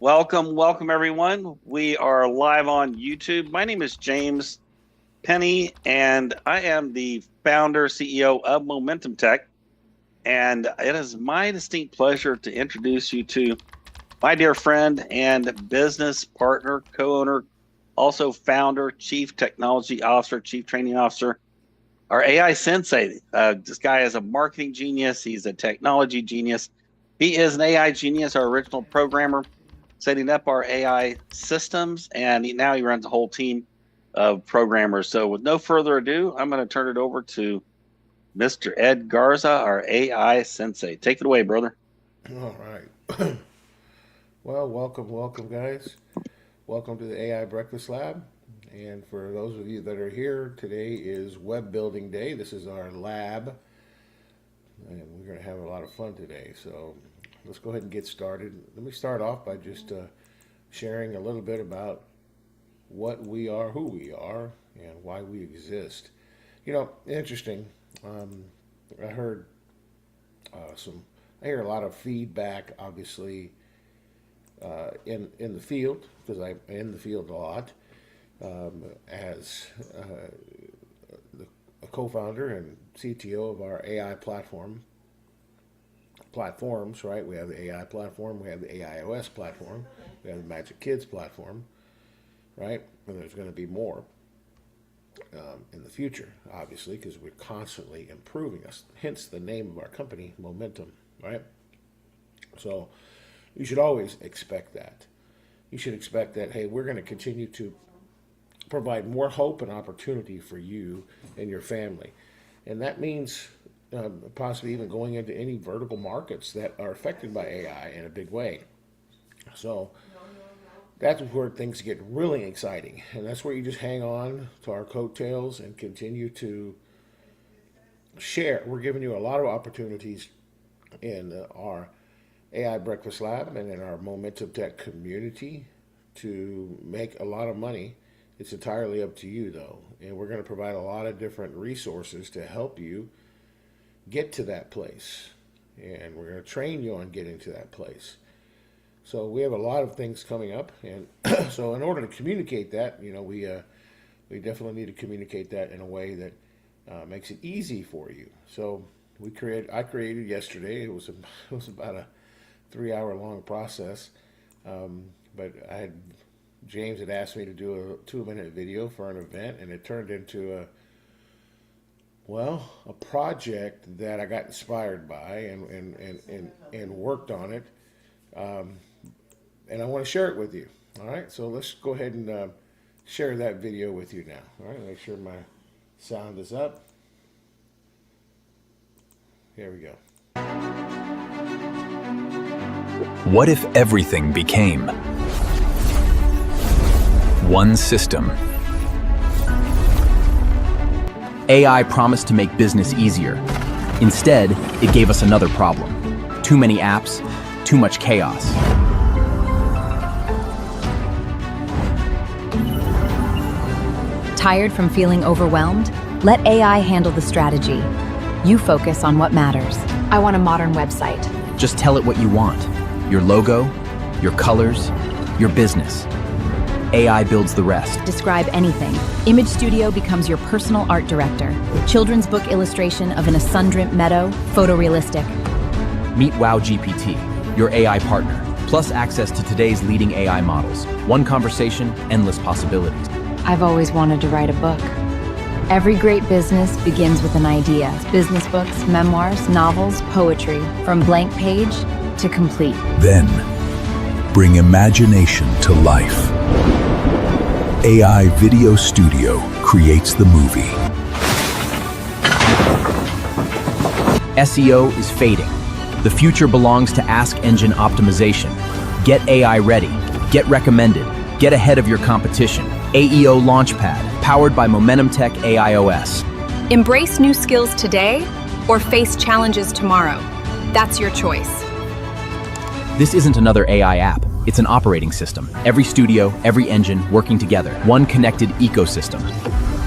Welcome everyone. We are live on YouTube. My name is James Penny, and I am the founder, CEO of Momentum Tech. And it is my distinct pleasure to introduce you to my dear friend and business partner, co-owner, also founder, chief technology officer, chief training officer, our AI sensei. This guy is a marketing genius. He's a technology genius. He is an AI genius, our original programmer, setting up our AI systems, and now he runs a whole team of programmers. So with no further ado, I'm going to turn it over to Mr. Ed Garza, our AI sensei. Take it away, brother. All right. Well, welcome, guys. Welcome to the AI Breakfast Lab. And for those of you that are here, today is Web Building Day. This is our lab, and we're going to have a lot of fun today. So let's go ahead and get started. Let me start off by just sharing a little bit about what we are, who we are, and why we exist. You know, interesting. I heard I hear a lot of feedback, obviously, in the field, because I'm in the field a lot, as a co-founder and CTO of our AI platforms, right? We have the AI platform, we have the AIOS platform, we have the Magic Kids platform, right? And there's going to be more in the future, obviously, because we're constantly improving us. Hence the name of our company, Momentum, right? So you should always expect that. You should expect that, hey, we're going to continue to provide more hope and opportunity for you and your family. And that means possibly even going into any vertical markets that are affected by AI in a big way. So that's where things get really exciting. And that's where you just hang on to our coattails and continue to share. We're giving you a lot of opportunities in our AI Breakfast Lab and in our Momentum Tech community to make a lot of money. It's entirely up to you, though. And we're going to provide a lot of different resources to help you get to that place. And we're going to train you on getting to that place. So we have a lot of things coming up. And so in order to communicate that, you know, we definitely need to communicate that in a way that makes it easy for you. So I created yesterday. It was about a 3-hour long process. But James had asked me to do a 2-minute video for an event, and it turned into a project that I got inspired by and worked on it. And I want to share it with you. All right, so let's go ahead and share that video with you now. All right, make sure my sound is up. Here we go. What if everything became one system? AI promised to make business easier. Instead, it gave us another problem. Too many apps, too much chaos. Tired from feeling overwhelmed? Let AI handle the strategy. You focus on what matters. I want a modern website. Just tell it what you want. Your logo, your colors, your business. AI builds the rest. Describe anything. Image Studio becomes your personal art director. Children's book illustration of an Asundrint meadow, photorealistic. Meet Wow GPT, your AI partner, plus access to today's leading AI models. One conversation, endless possibilities. I've always wanted to write a book. Every great business begins with an idea. Business books, memoirs, novels, poetry, from blank page to complete. Then, bring imagination to life. AI Video Studio creates the movie. SEO is fading. The future belongs to Ask Engine Optimization. Get AI ready. Get recommended. Get ahead of your competition. AEO Launchpad, powered by Momentum Tech AIOS. Embrace new skills today or face challenges tomorrow. That's your choice. This isn't another AI app. It's an operating system. Every studio, every engine working together. One connected ecosystem.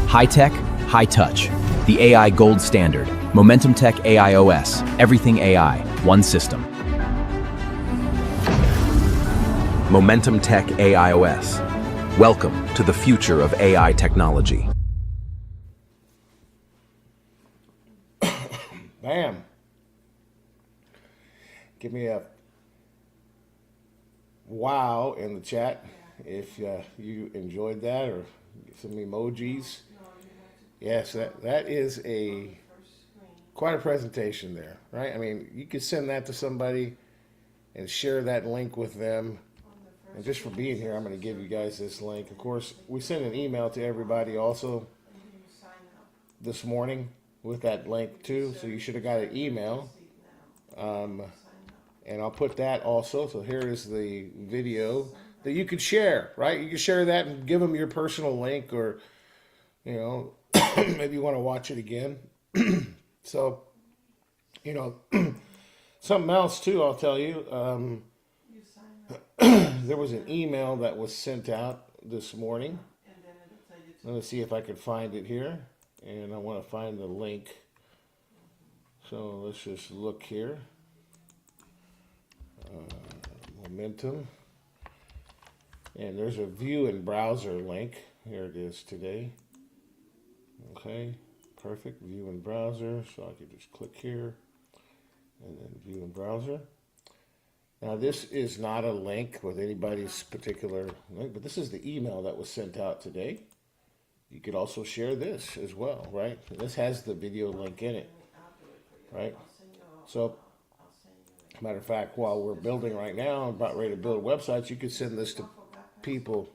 High tech, high touch. The AI gold standard. Momentum Tech AIOS. Everything AI. One system. Momentum Tech AIOS. Welcome to the future of AI technology. Bam. Give me a wow in the chat if you enjoyed that, or some emojis. Yes, that is quite a presentation there, right? I mean, you could send that to somebody and share that link with them. And just for being here, I'm going to give you guys this link. Of course, we sent an email to everybody also this morning with that link too, so you should have got an email. And I'll put that also. So here is the video that you could share, right? You can share that and give them your personal link, or, you know, maybe you want to watch it again. So, you know, something else too, I'll tell you. There was an email that was sent out this morning. Let me see if I can find it here. And I want to find the link. So let's just look here. Momentum. And there's a view in browser link. Here it is today. Okay, perfect. View in browser. So I can just click here and then view in browser. Now this is not a link with anybody's particular link, but this is the email that was sent out today. You could also share this as well, right? This has the video link in it, right? So, matter of fact, while we're building right now, about ready to build websites, you could send this to people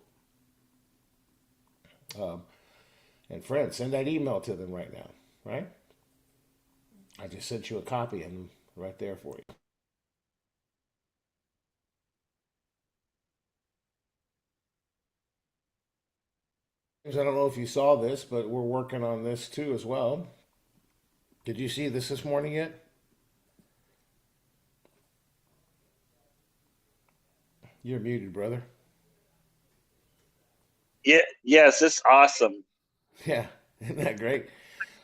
and friends. Send that email to them right now, right? I just sent you a copy and right there for you. I don't know if you saw this, but we're working on this too as well. Did you see this morning yet? You're muted, brother. Yeah, yes, it's awesome. Yeah, isn't that great?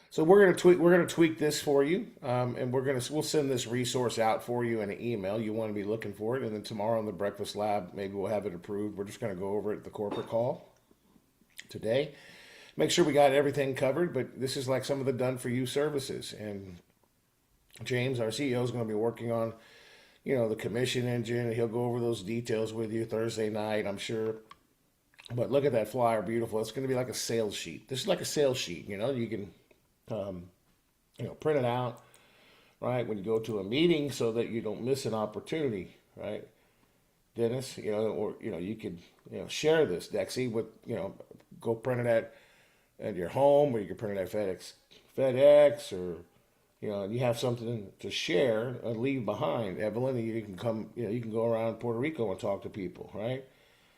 So we're gonna tweak this for you, and we'll send this resource out for you in an email. You want to be looking for it, and then tomorrow in the Breakfast Lab, maybe we'll have it approved. We're just gonna go over it at the corporate call today. Make sure we got everything covered, but this is like some of the done for you services. And James, our CEO, is going to be working on, you know, the commission engine. He'll go over those details with you Thursday night, I'm sure. But look at that flyer, beautiful. It's going to be like a sales sheet. This is like a sales sheet, you know. You can, you know, print it out, right, when you go to a meeting, so that you don't miss an opportunity, right, Dennis? You know, or, you know, you could, you know, share this, Dexy, with, you know, go print it at your home, or you can print it at FedEx, or, you know, you have something to share and leave behind. Evelyn, you can come, you know, you can go around Puerto Rico and talk to people, right?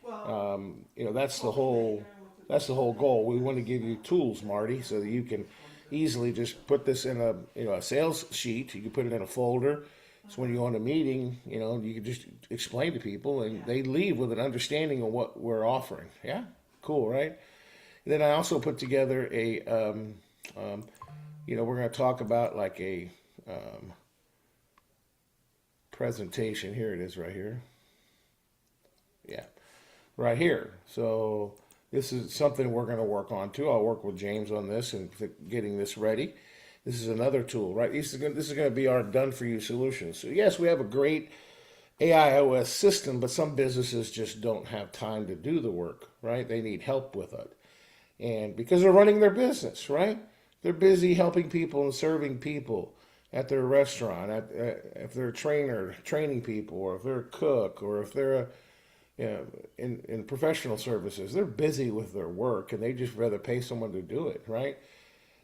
You know, that's the whole goal. We want to give you tools, Marty, so that you can easily just put this in a, you know, a sales sheet. You can put it in a folder. So when you go on a meeting, you know, you can just explain to people, and they leave with an understanding of what we're offering. Yeah, cool, right? And then I also put together a, you know, we're going to talk about like a presentation. Here it is, right here. Yeah, right here. So this is something we're going to work on too. I'll work with James on this and getting this ready. This is another tool, right? This is going to be our done-for-you solution. So yes, we have a great AIOS system, but some businesses just don't have time to do the work, right? They need help with it. And because they're running their business, right? They're busy helping people and serving people at their restaurant, if they're a trainer, training people, or if they're a cook, or if they're a, you know, in professional services. They're busy with their work, and they just rather pay someone to do it, right?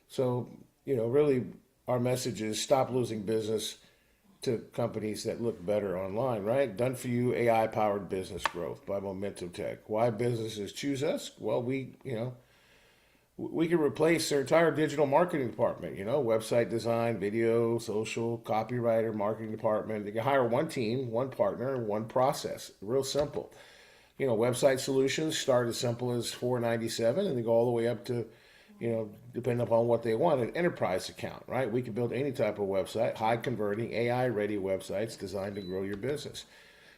So, you know, really our message is stop losing business to companies that look better online, right? Done for you, AI-powered business growth by Momentum Tech. Why businesses choose us? Well, we can replace their entire digital marketing department, you know, website design, video, social, copywriter, marketing department. They can hire one team, one partner, one process. Real simple. You know, website solutions start as simple as $4.97, and they go all the way up to, you know, depending upon what they want, an enterprise account, right? We can build any type of website, high converting, AI ready websites designed to grow your business.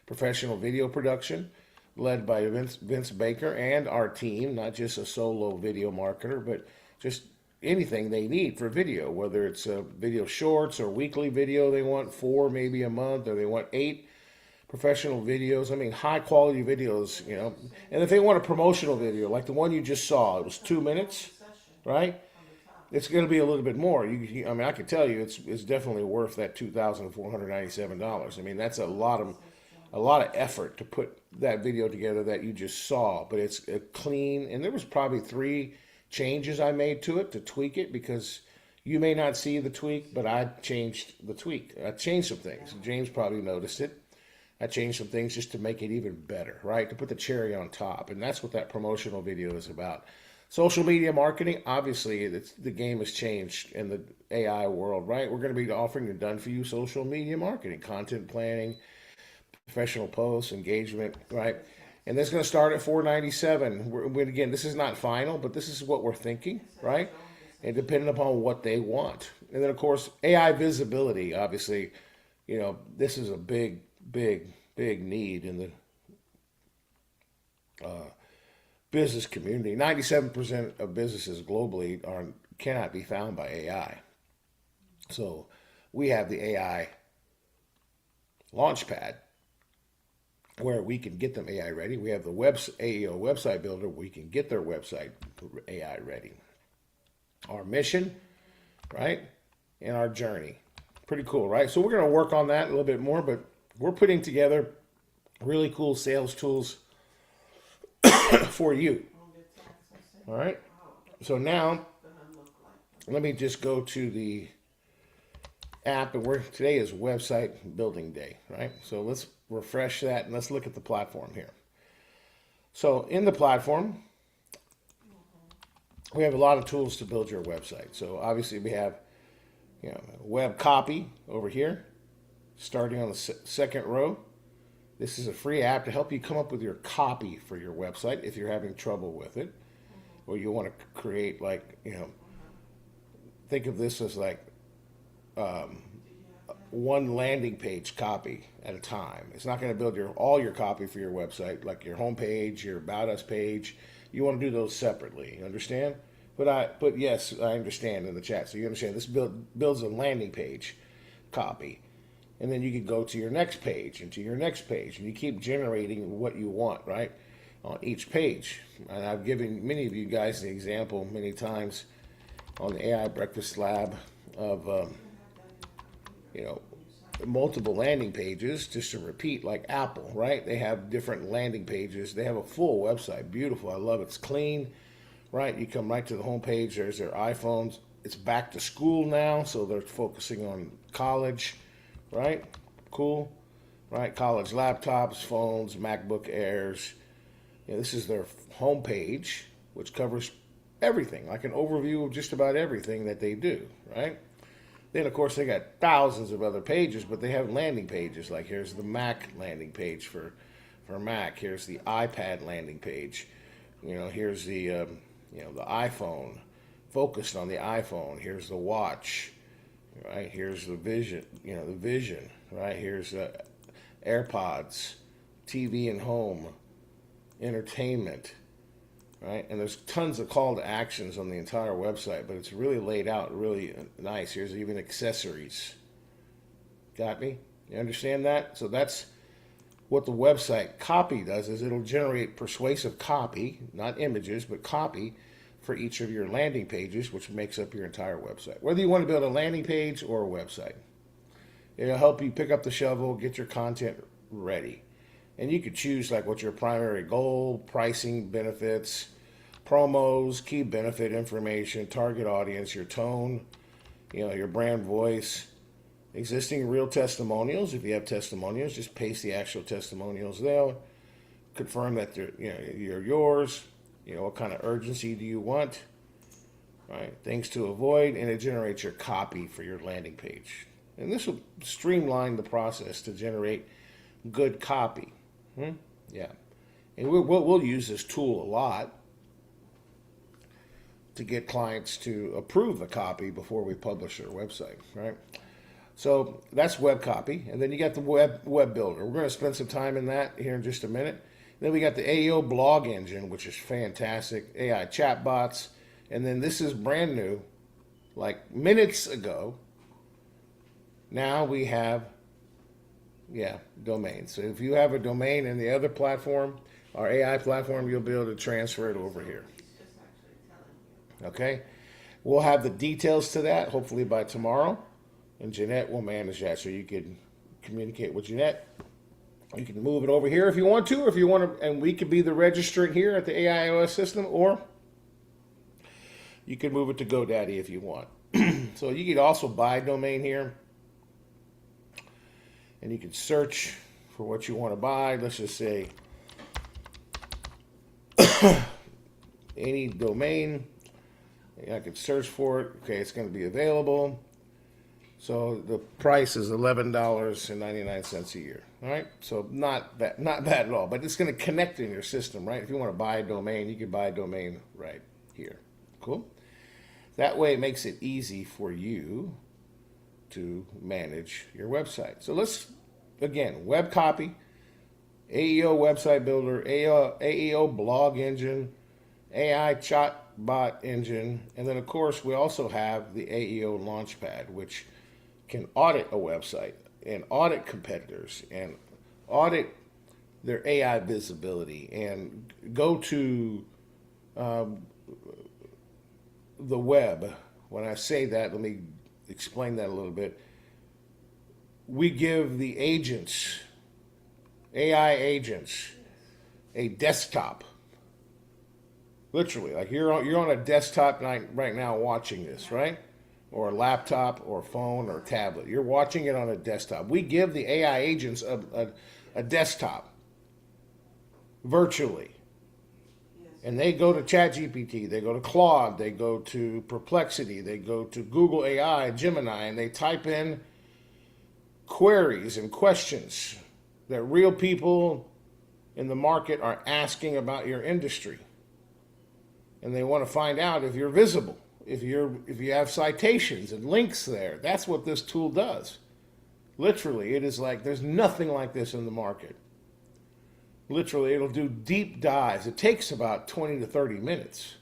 Professional video production, led by Vince Baker and our team, not just a solo video marketer, but just anything they need for video, whether it's video shorts or weekly video they want, 4 maybe a month, or they want 8 professional videos. I mean, high quality videos, you know. And if they want a promotional video, like the one you just saw, it was 2 minutes, right? It's going to be a little bit more. I mean, I can tell you, it's definitely worth that $2,497. I mean, that's a lot of effort to put that video together that you just saw. But it's clean, and there was probably 3 changes I made to it to tweak it, because you may not see the tweak, but I changed the tweak. I changed some things. James probably noticed it. I changed some things just to make it even better, right? To put the cherry on top, and that's what that promotional video is about. Social media marketing, obviously, the game has changed in the AI world, right? We're going to be offering the done-for-you social media marketing, content planning, professional posts, engagement, right? And this is going to start at $497. Again, this is not final, but this is what we're thinking, right? And depending upon what they want. And then, of course, AI visibility, obviously, you know, this is a big need in the business community. 97% of businesses globally cannot be found by AI. So we have the AI Launchpad, where we can get them AI ready. We have the AEO website builder. We can get their website AI ready. Our mission, right? And our journey. Pretty cool, right? So we're going to work on that a little bit more, but we're putting together really cool sales tools for you. All right. So now, let me just go to the app, and today is website building day, right? So let's refresh that and let's look at the platform here. So in the platform, we have a lot of tools to build your website. So obviously we have, you know, web copy over here, starting on the second row. This is a free app to help you come up with your copy for your website if you're having trouble with it, or you want to create, like, you know, think of this as like one landing page copy at a time. It's not going to build all your copy for your website, like your home page, your About Us page. You want to do those separately. You understand? But yes, I understand in the chat. So you understand this builds a landing page copy. And then you can go to your next page and to your next page, and you keep generating what you want, right, on each page. And I've given many of you guys the example many times on the AI Breakfast Lab of, you know, multiple landing pages, just to repeat, like Apple, right? They have different landing pages. They have a full website. Beautiful. I love it. It's clean, right? You come right to the home page. There's their iPhones. It's back to school now, so they're focusing on college. Right? Cool. Right? College laptops, phones, MacBook Airs. You know, this is their home page, which covers everything, like an overview of just about everything that they do, right? Then, of course, they got thousands of other pages, but they have landing pages. Like here's the Mac landing page for Mac. Here's the iPad landing page. You know, here's the you know, the iPhone, focused on the iPhone. Here's the watch. Right, here's the Vision, you know, the Vision, right? Here's AirPods, TV and home, entertainment, right? And there's tons of call to actions on the entire website, but it's really laid out really nice. Here's even accessories. Got me? You understand that? So that's what the website copy does, is it'll generate persuasive copy, not images, but copy for each of your landing pages, which makes up your entire website. Whether you want to build a landing page or a website, it'll help you pick up the shovel, get your content ready. And you could choose like what's your primary goal, pricing, benefits, promos, key benefit information, target audience, your tone, you know, your brand voice, existing real testimonials. If you have testimonials, just paste the actual testimonials there. Confirm that they're, you know, you're yours. You know, what kind of urgency do you want? Right, things to avoid, and it generates your copy for your landing page. And this will streamline the process to generate good copy. Yeah, and we'll use this tool a lot to get clients to approve the copy before we publish their website, right? So that's web copy, and then you got the web builder. We're going to spend some time in that here in just a minute. Then we got the AEO blog engine, which is fantastic. AI chatbots. And then this is brand new, like minutes ago. Now we have, domains. So if you have a domain in the other platform, our AI platform, you'll be able to transfer it over here. Okay? We'll have the details to that hopefully by tomorrow. And Jeanette will manage that, so you can communicate with Jeanette. You can move it over here if you want to, and we could be the registrant here at the AIOS system, or you can move it to GoDaddy if you want. So you could also buy a domain here, and you can search for what you want to buy. Let's just say any domain. I could search for it. Okay, it's going to be available. So the price is $11.99 a year. All right, so not bad at all. But it's going to connect in your system, right? If you want to buy a domain, you can buy a domain right here. Cool. That way, it makes it easy for you to manage your website. So let's again, web copy, AEO website builder, AEO blog engine, AI chatbot engine, and then of course we also have the AEO Launchpad, which can audit a website and audit competitors and audit their AI visibility and go to the web. When I say that, let me explain that a little bit. We give the agents, AI agents, a desktop. Literally, like you're on a desktop right now watching this, right? Or a laptop or phone or tablet. You're watching it on a desktop. We give the AI agents a desktop virtually. And they go to ChatGPT, they go to Claude, they go to Perplexity, they go to Google AI, Gemini, and they type in queries and questions that real people in the market are asking about your industry. And they want to find out if you're visible, if you have citations and links there. That's what this tool does. Literally, it is like there's nothing like this in the market. Literally, it'll do deep dives. It takes about 20 to 30 minutes.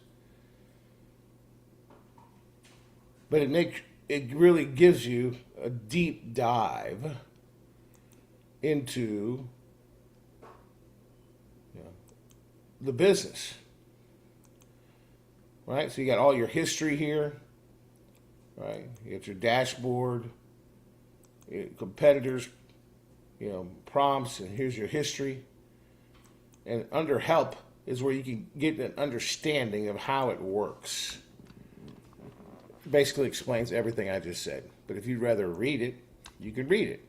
But it really gives you a deep dive into the business. Right? So you got all your history here. Right? You got your dashboard, your competitors, prompts, and here's your history. And under help is where you can get an understanding of how it works. It basically explains everything I just said. But if you'd rather read it, you can read it.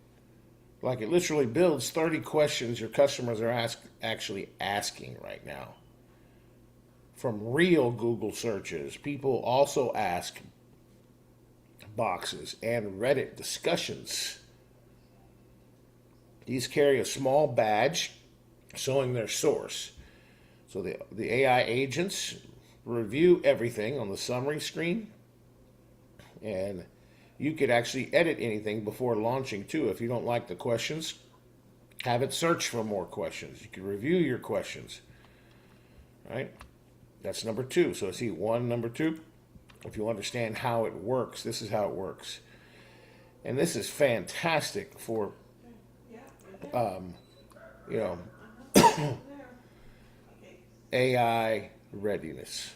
Like it literally builds 30 questions your customers are actually asking right now. From real Google searches. People also ask boxes and Reddit discussions. These carry a small badge showing their source. So the AI agents review everything on the summary screen, and you could actually edit anything before launching too. If you don't like the questions, have it search for more questions. You can review your questions, right? That's number 2. So see number 2. If you understand how it works, this is how it works. And this is fantastic for, AI readiness.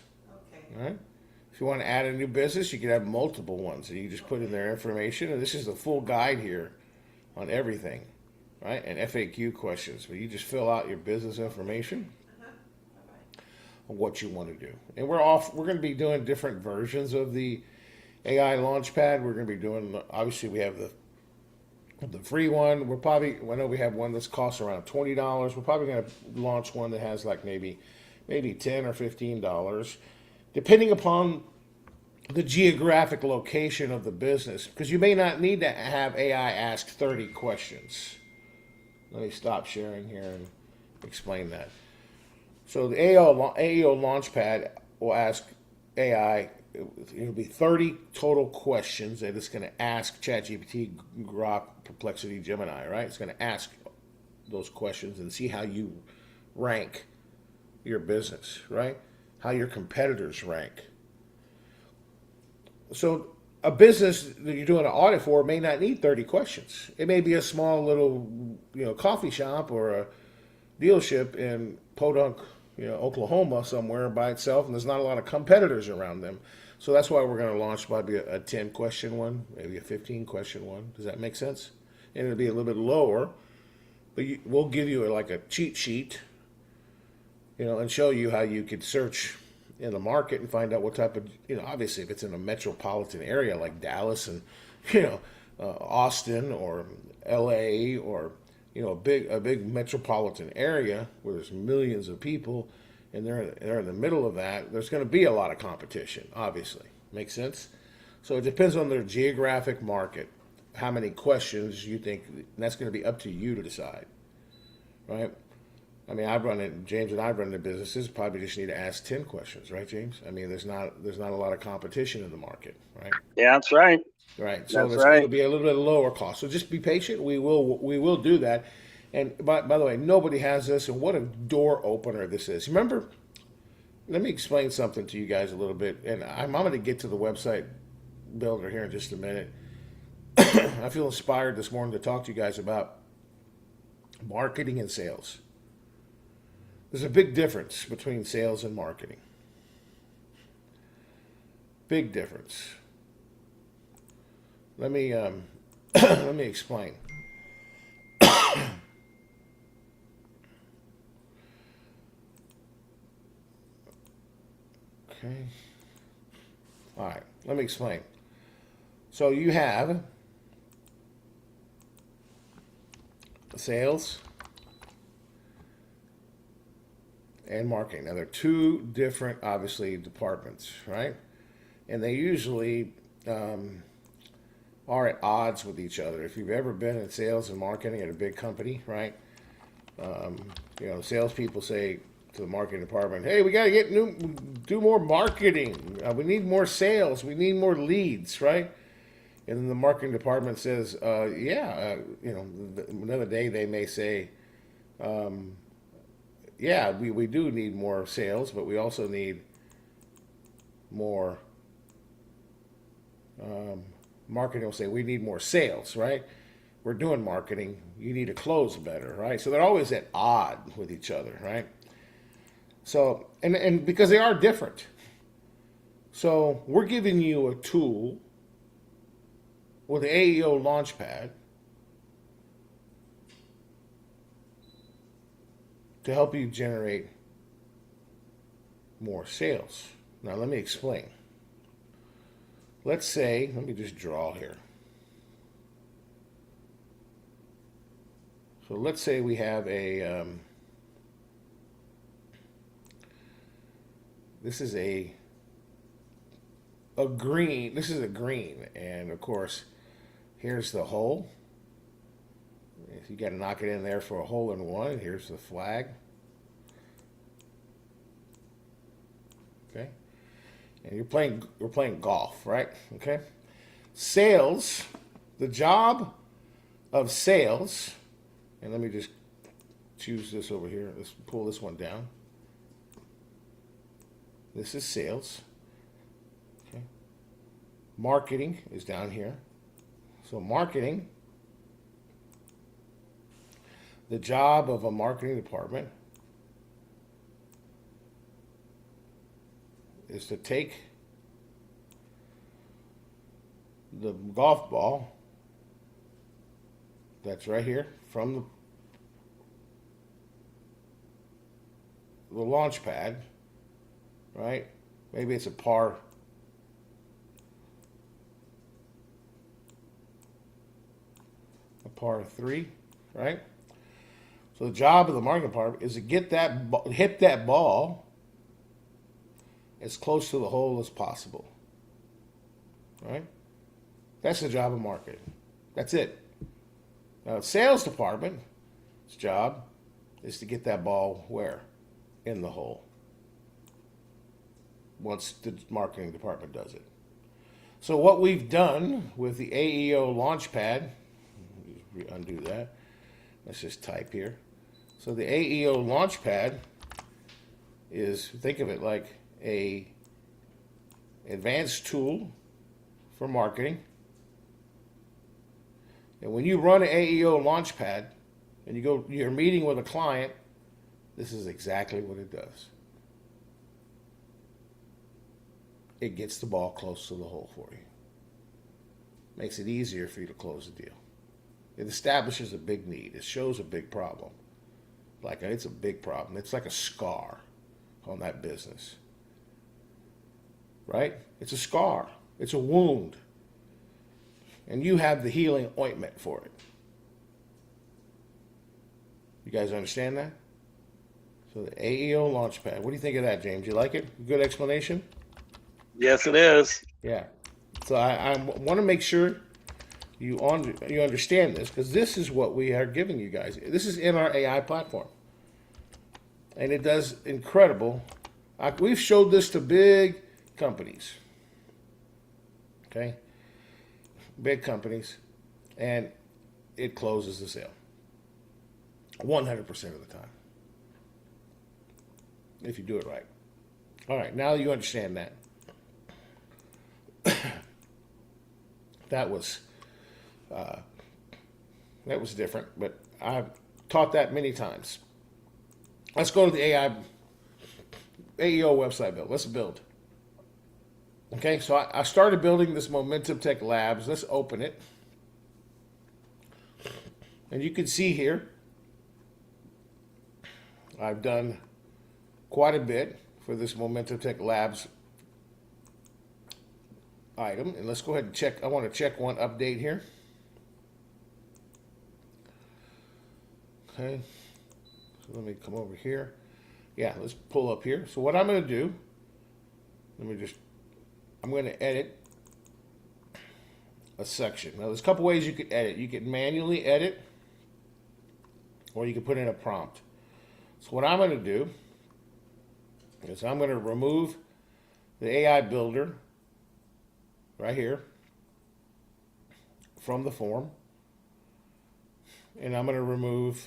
All right? If you want to add a new business, you can have multiple ones. So you just put in their information, and this is the full guide here on everything, right? And FAQ questions, where you just fill out your business information on what you want to do. And we're going to be doing different versions of the AI Launchpad. We're going to be doing, obviously, we have the free one. I know we have one that's costs around $20. We're probably going to launch one that has like maybe $10 or $15, depending upon the geographic location of the business, because you may not need to have AI ask 30 questions. Let me stop sharing here and explain that. So the AEO Launchpad will ask AI, it'll be 30 total questions that it's going to ask ChatGPT, Grok, Perplexity, Gemini, right? It's going to ask those questions and see how you rank your business, right? How your competitors rank. So a business that you're doing an audit for may not need 30 questions. It may be a small little, coffee shop or a dealership in Podunk, Oklahoma somewhere by itself, and there's not a lot of competitors around them. So that's why we're going to launch probably a 10 question one, maybe a 15 question one. Does that make sense? And it'll be a little bit lower, but we'll give you like a cheat sheet, and show you how you could search in the market and find out what type of, obviously if it's in a metropolitan area like Dallas and, Austin or LA or, a big metropolitan area where there's millions of people and they're in the middle of that, there's going to be a lot of competition, obviously. Makes sense? So it depends on their geographic market, how many questions you think, and that's going to be up to you to decide, right? I mean, James and I've run the businesses, probably just need to ask 10 questions, right, James? I mean, there's not a lot of competition in the market, right? Yeah, that's right. Right. So That's it's right. going to be a little bit lower cost. So just be patient. We will do that. And by the way, nobody has this, and what a door opener this is. Remember, let me explain something to you guys a little bit, and I'm going to get to the website builder here in just a minute. I feel inspired this morning to talk to you guys about marketing and sales. There's a big difference between sales and marketing. Big difference. Let me let me explain. Okay. All right. Let me explain. So you have sales and marketing. Now they're two different, obviously, departments, right? And they usually are at odds with each other. If you've ever been in sales and marketing at a big company, right? Salespeople say to the marketing department, "Hey, we got to do more marketing. We need more sales. We need more leads," right? And then the marketing department says, another day they may say, yeah, we do need more sales, but we also need more marketing will say we need more sales, right? We're doing marketing. You need to close better, right? So they're always at odd with each other, right? So, and because they are different. So we're giving you a tool with the AEO Launchpad to help you generate more sales. Now let me explain. Let's say, let me just draw here. So let's say we have a, this is a green, and of course, here's the hole. You got to knock it in there for a hole in one. Here's the flag. Okay. And we're playing golf, right? Okay. Sales, the job of sales, and let me just choose this over here. Let's pull this one down. This is sales. Okay. Marketing is down here. So marketing, the job of a marketing department is to take the golf ball that's right here from the launch pad, right? Maybe it's a par 3, right? So the job of the marketing department is to get hit that ball as close to the hole as possible, right? That's the job of marketing. That's it. Now, the sales department's job is to get that ball where? In the hole. Once the marketing department does it. So what we've done with the AEO Launchpad, undo that. Let's just type here. So the AEO Launchpad is, think of it like a advanced tool for marketing. And when you run an AEO Launchpad and you're meeting with a client, this is exactly what it does. It gets the ball close to the hole for you. Makes it easier for you to close the deal. It establishes a big need. It shows a big problem. Like, it's a big problem. It's like a scar on that business. Right? It's a scar. It's a wound. And you have the healing ointment for it. You guys understand that? So the AEO Launchpad. What do you think of that, James? You like it? Good explanation? Yes, it is. Yeah. So I want to make sure you understand this, because this is what we are giving you guys. This is in our AI platform. And it does incredible. We've showed this to big companies. Okay? Big companies. And it closes the sale. 100% of the time. If you do it right. All right, now you understand that. That was different, but I've taught that many times. Let's go to the AEO website build. Let's build. Okay, so I started building this Momentum Tech Labs. Let's open it. And you can see here, I've done quite a bit for this Momentum Tech Labs item. And let's go ahead and check. I want to check one update here. Okay. So let me come over here. Yeah, let's pull up here. So what I'm going to do, I'm going to edit a section. Now there's a couple ways you could edit. You can manually edit, or you can put in a prompt. So what I'm going to do is I'm going to remove the AI builder right here from the form, and I'm going to remove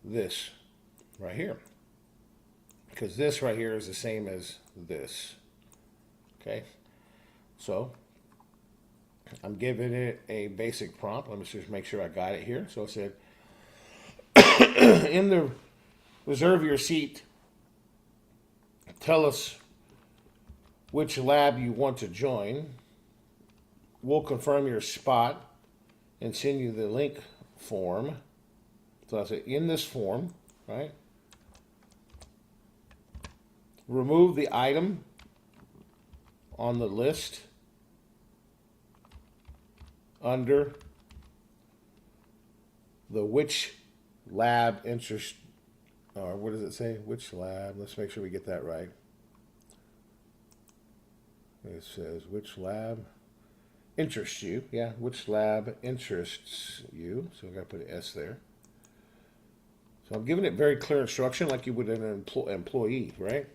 this right here, because this right here is the same as this. Okay, so I'm giving it a basic prompt. Let me just make sure I got it here. So it said, in the reserve your seat, tell us which lab you want to join. We'll confirm your spot and send you the link form. So I say, in this form, right? Remove the item on the list under the which lab interest, or what does it say? Which lab? Let's make sure we get that right. It says which lab interests you. Yeah, which lab interests you. So we got to put an S there. So I'm giving it very clear instruction, like you would an employee, right?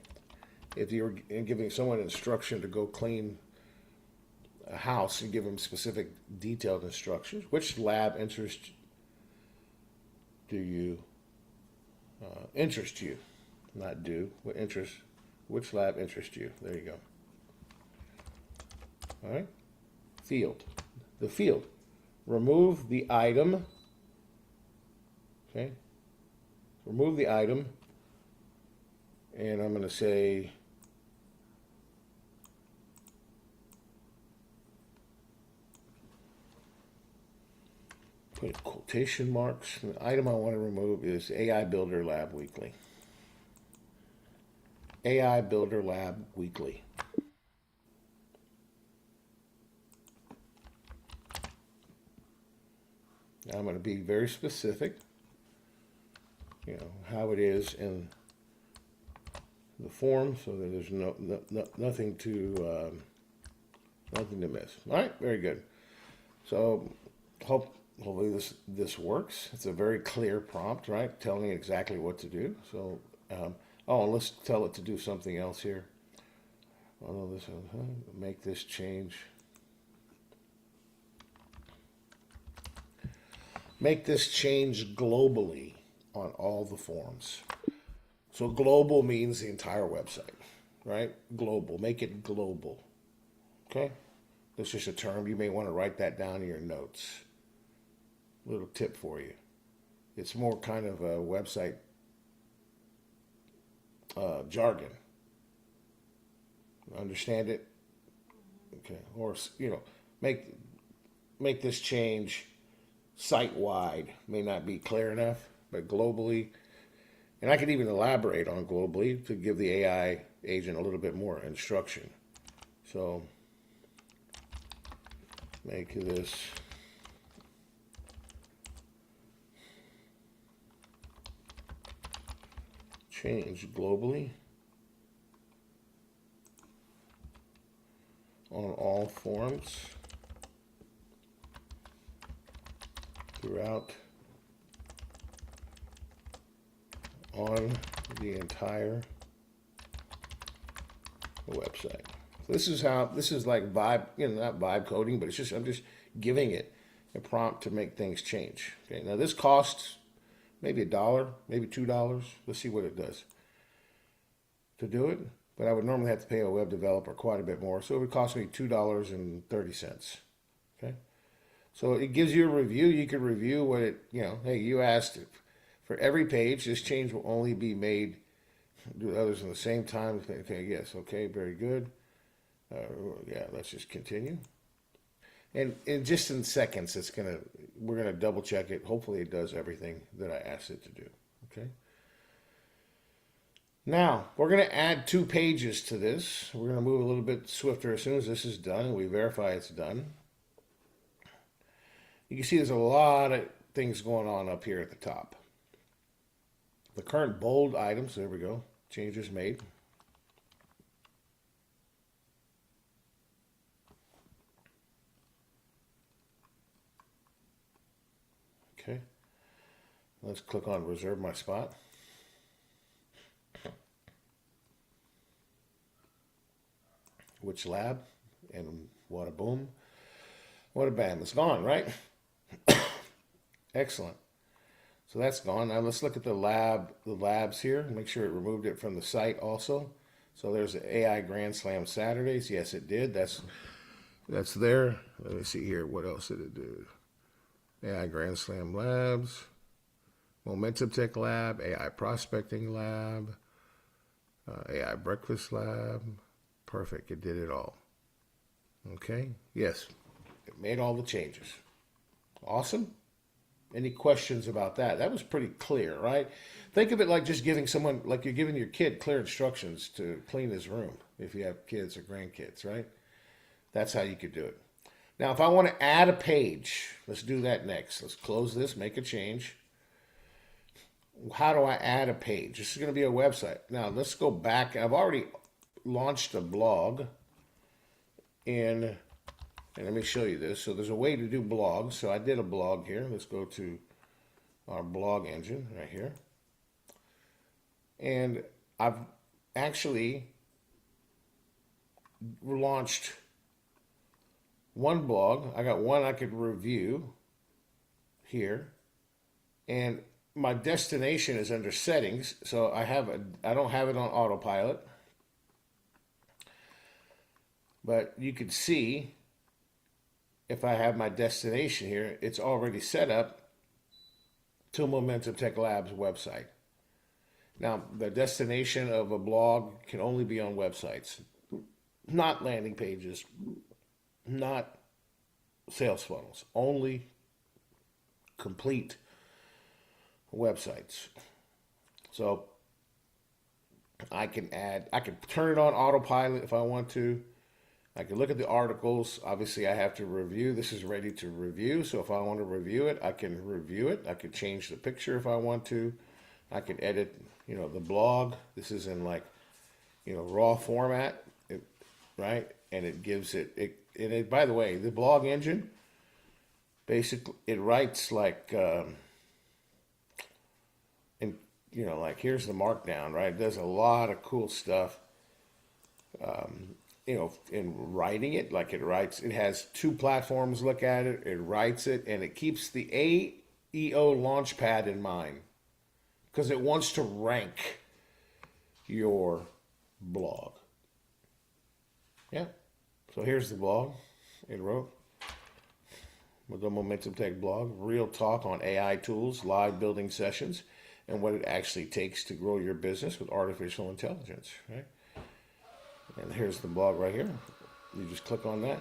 If you're giving someone instruction to go clean a house, you give them specific detailed instructions. Which lab interest do you interest you? Not do. What interest? Which lab interests you? There you go. All right. Field. The field. Remove the item. Okay. Remove the item. And I'm going to say put quotation marks. The item I want to remove is AI Builder Lab Weekly. AI Builder Lab Weekly. Now I'm going to be very specific, you know, how it is in the form, so that there's nothing to miss. All right, very good. So hopefully this works. It's a very clear prompt, right? Telling it exactly what to do. So and let's tell it to do something else here. Make this change. make this change globally on all the forms. So global means the entire website, right? Global, make it global. Okay? That's just a term. You may want to write that down in your notes. Little tip for you. It's more kind of a website jargon. Understand it? Okay. Or, make this change site-wide. May not be clear enough, but globally. And I could even elaborate on globally to give the AI agent a little bit more instruction. So, make this change globally on all forms throughout on the entire website. This is like vibe, not vibe coding, but I'm just giving it a prompt to make things change. Okay, now this costs maybe $1, maybe $2. Let's see what it does to do it. But I would normally have to pay a web developer quite a bit more, so it would cost me $2.30. Okay, so it gives you a review. You could review what it, hey, you asked for every page. This change will only be made. Do others in the same time. Okay, yes, okay, very good. Yeah, let's just continue. And just in seconds, we're gonna double check it. Hopefully, it does everything that I asked it to do. Okay. Now we're gonna add 2 pages to this. We're gonna move a little bit swifter as soon as this is done and we verify it's done. You can see there's a lot of things going on up here at the top. The current bold items. There we go. Changes made. Okay, let's click on reserve my spot. Which lab? And what a boom. What a bam. It's gone, right? Excellent. So that's gone. Now let's look at the labs here. Make sure it removed it from the site also. So there's the AI Grand Slam Saturdays. Yes, it did. That's there. Let me see here. What else did it do? AI Grand Slam Labs, Momentum Tech Lab, AI Prospecting Lab, AI Breakfast Lab. Perfect. It did it all. Okay. Yes. It made all the changes. Awesome. Any questions about that? That was pretty clear, right? Think of it like just giving someone, like you're giving your kid clear instructions to clean his room if you have kids or grandkids, right? That's how you could do it. Now, if I want to add a page, let's do that next. Let's close this, make a change. How do I add a page? This is going to be a website. Now, let's go back. I've already launched a blog and let me show you this. So there's a way to do blogs. So I did a blog here. Let's go to our blog engine right here. And I've actually launched one blog. I got one I could review here. And my destination is under settings. So I don't have it on autopilot. But you can see if I have my destination here, it's already set up to Momentum Tech Labs website. Now, the destination of a blog can only be on websites, not landing pages, not sales funnels, only complete websites. So I can turn it on autopilot if I want to. I can look at the articles. Obviously, I have to review. This is ready to review. So if I want to review it, I can review it. I can change the picture if I want to. I can edit, the blog. This is in raw format, right? And it gives it, by the way, the blog engine, basically, it writes like here's the markdown, right? It does a lot of cool stuff. In writing it, it has 2 platforms look at it, it writes it, and it keeps the SEO Launchpad in mind because it wants to rank your blog. Yeah. So here's the blog it wrote with the Momentum Tech blog. Real talk on AI tools, live building sessions, and what it actually takes to grow your business with artificial intelligence. Right. And here's the blog right here. You just click on that.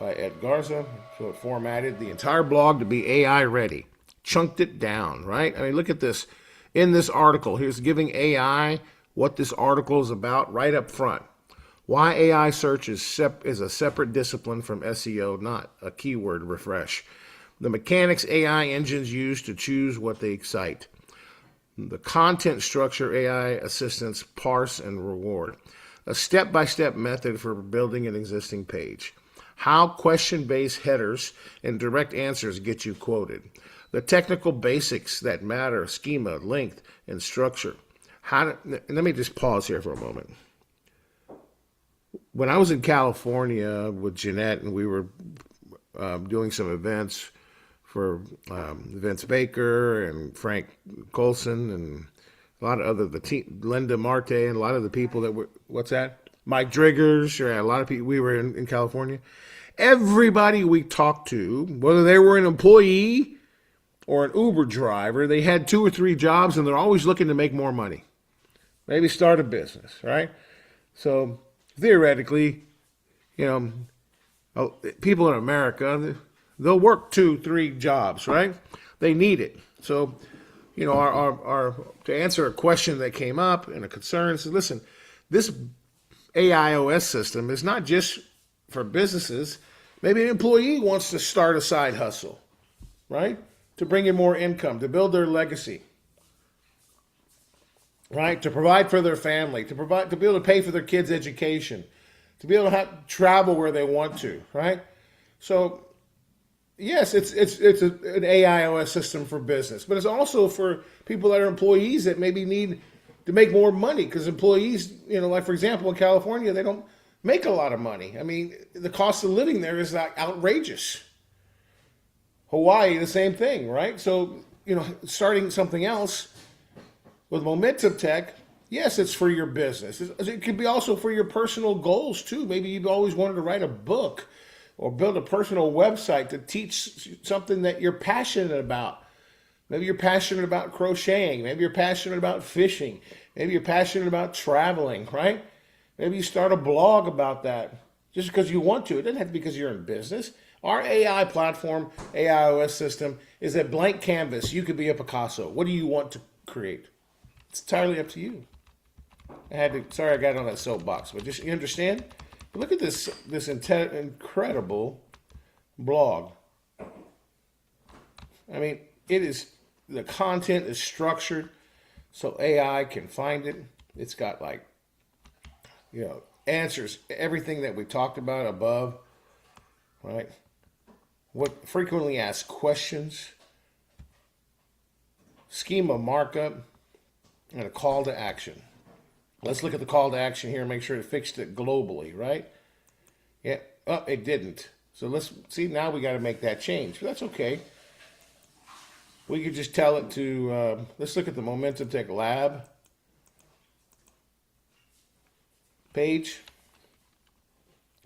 By Ed Garza. So it formatted the entire blog to be AI ready. Chunked it down, right? I mean, look at this. In this article, here's giving AI what this article is about right up front. Why AI search is a separate discipline from SEO, not a keyword refresh. The mechanics AI engines use to choose what they cite. The content structure AI assistants parse and reward. A step-by-step method for building an existing page. How question-based headers and direct answers get you quoted. The technical basics that matter, schema, length, and structure. Let me just pause here for a moment. When I was in California with Jeanette and we were doing some events for Vince Baker and Frank Colson and a lot of other, Linda Marte and a lot of the people that were, what's that? Mike Driggers, a lot of people, we were in California. Everybody we talked to, whether they were an employee or an Uber driver, they had 2 or 3 jobs and they're always looking to make more money. Maybe start a business, right? So theoretically, people in America, they'll work 2, 3 jobs, right? They need it. So, our to answer a question that came up and a concern, so listen, this AIOS system is not just for businesses. Maybe an employee wants to start a side hustle, right? To bring in more income, to build their legacy, right? To provide for their family, to be able to pay for their kids' education, to be able to travel where they want to, right? So, yes, it's an AIOS system for business, but it's also for people that are employees that maybe need to make more money because employees, like for example, in California, they don't make a lot of money. I mean, the cost of living there is like outrageous. Hawaii, the same thing, right? So, starting something else with Momentum Tech, yes, it's for your business. It could be also for your personal goals too. Maybe you've always wanted to write a book or build a personal website to teach something that you're passionate about. Maybe you're passionate about crocheting. Maybe you're passionate about fishing. Maybe you're passionate about traveling, right? Maybe you start a blog about that just because you want to. It doesn't have to be because you're in business. Our AI platform, AIOS system, is a blank canvas. You could be a Picasso. What do you want to create? It's entirely up to you. Sorry I got on that soapbox, but just, you understand? Look at this incredible blog. I mean, the content is structured so AI can find it. It's got answers everything that we talked about above, right? What frequently asked questions, schema markup, and a call to action. Let's look at the call to action here and make sure it fixed it globally, right? Yeah, it didn't. So let's see, now we got to make that change. But that's okay. We could just tell it to, let's look at the Momentum Tech Lab page.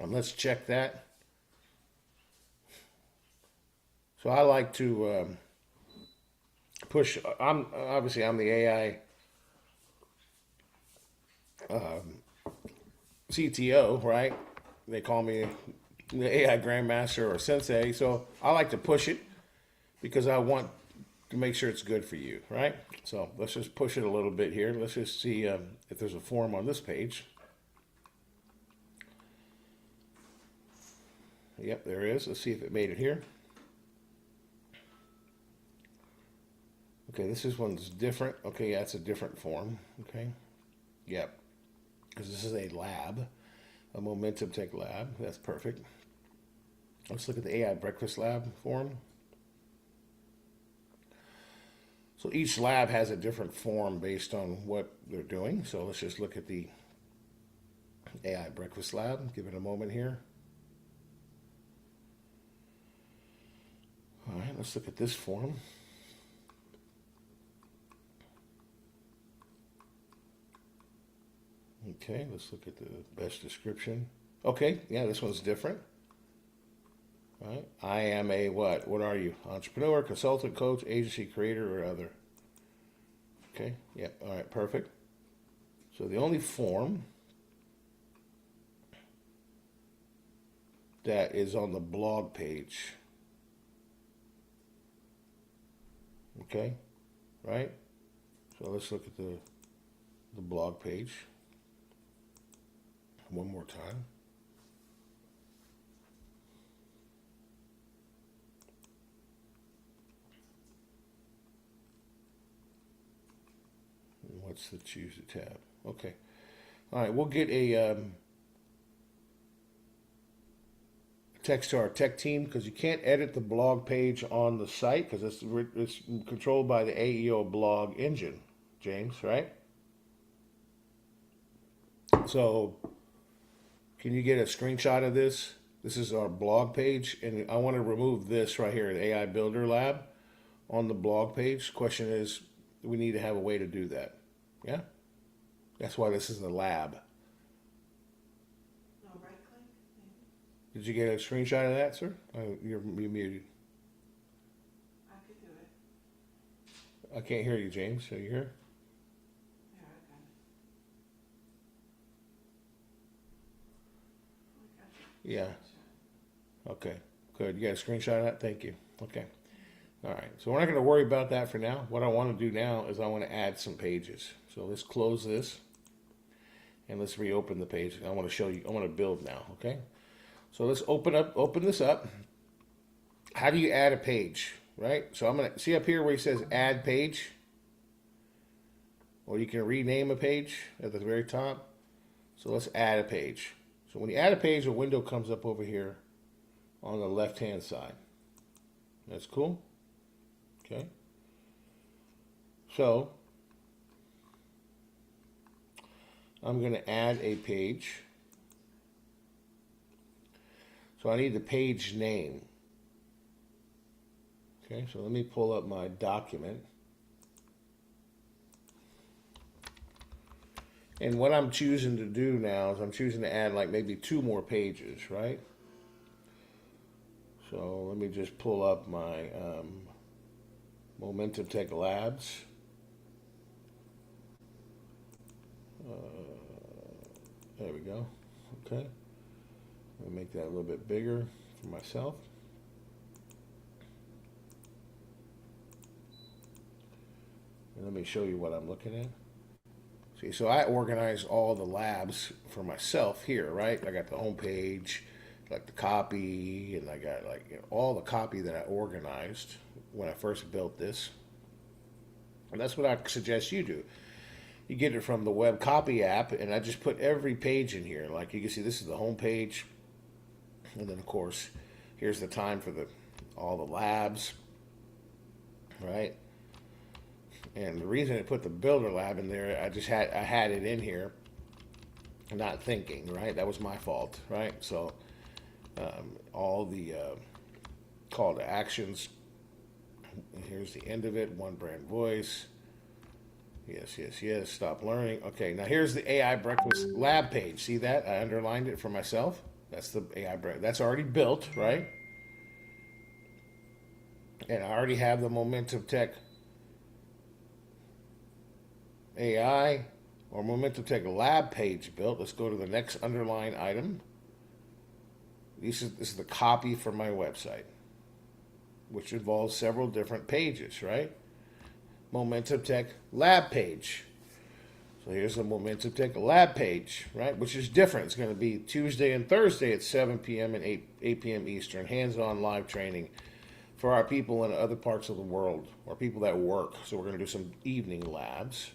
Let's check that. So I like to push, I'm the AI CTO, right? They call me the AI Grandmaster or Sensei. So I like to push it because I want to make sure it's good for you, right? So let's just push it a little bit here. Let's just see if there's a form on this page. Yep, there is. Let's see if it made it here. Okay, this one's different. Okay, yeah, it's a different form. Okay, yep, because this is a lab, a Momentum Tech lab. That's perfect. Let's look at the AI Breakfast Lab form. So each lab has a different form based on what they're doing. So let's just look at the AI Breakfast Lab. Give it a moment here. All right, let's look at this form. Okay, let's look at the best description. Okay, yeah, this one's different. All right. I am a what? What are you? Entrepreneur, consultant, coach, agency, creator, or other? Okay, yeah, all right, perfect. So the only form that is on the blog page, okay, right? So let's look at the blog page one more time. What's the choose a tab? Okay. All right, we'll get a text to our tech team, because you can't edit the blog page on the site because it's controlled by the AEO blog engine, James, right? So can you get a screenshot of this? This is our blog page, and I want to remove this right here, the AI Builder Lab, on the blog page. Question is, we need to have a way to do that. Yeah? That's why this is the lab. No, right click. Did you get a screenshot of that, sir? You're muted. I could do it. I can't hear you, James. Are you here? Yeah, I got it. Yeah. Okay. Good. You got a screenshot of that? Thank you. Okay. All right. So we're not going to worry about that for now. What I want to do now is I want to add some pages. So let's close this and let's reopen the page. I want to show you. I want to build now. Okay. So let's open this up. How do you add a page? Right. So I'm going to see up here where it says add page, or you can rename a page at the very top. So let's add a page. So when you add a page, a window comes up over here on the left-hand side. That's cool. Okay. So I'm going to add a page. So I need the page name. Okay, so let me pull up my document. And what I'm choosing to do now is I'm choosing to add like maybe 2 more pages, right? So let me just pull up my Momentum Tech Labs. There we go. Okay. Let me make that a little bit bigger for myself. And let me show you what I'm looking at. See, so I organize all the labs for myself here, right? I got the home page, like the copy, and I got like, you know, all the copy that I organized when I first built this. And that's what I suggest you do. You get it from the web copy app, and I just put every page in here. Like you can see, this is the home page, and then of course, here's the time for all the labs, right? And the reason I put the Builder Lab in there, I had it in here, not thinking, right? That was my fault, right? So all the call to actions. Here's the end of it. One brand voice. Yes, yes, yes. Stop learning. Okay, now here's the AI Breakfast Lab page. See that? I underlined it for myself. That's the AI Breakfast. That's already built, right? And I already have the Momentum Tech AI or Momentum Tech Lab page built. Let's go to the next underline item. This is the copy for my website, which involves several different pages, right? Momentum Tech Lab page. So here's the Momentum Tech Lab page, right? Which is different. It's going to be Tuesday and Thursday at 7 p.m. and 8 p.m. Eastern. Hands-on live training for our people in other parts of the world or people that work. So we're going to do some evening labs.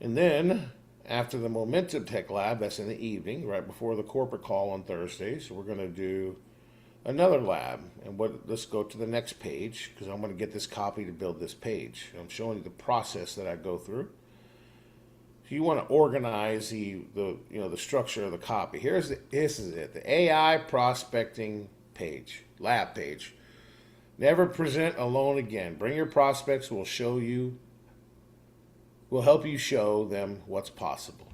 And then after the Momentum Tech Lab, that's in the evening, right before the corporate call on Thursdays, we're going to do another lab. And let's go to the next page, because I'm going to get this copy to build this page. I'm showing you the process that I go through. So you want to organize the structure of the copy. This is it, the AI prospecting page, lab page. Never present alone again. Bring your prospects. We'll help you show them what's possible.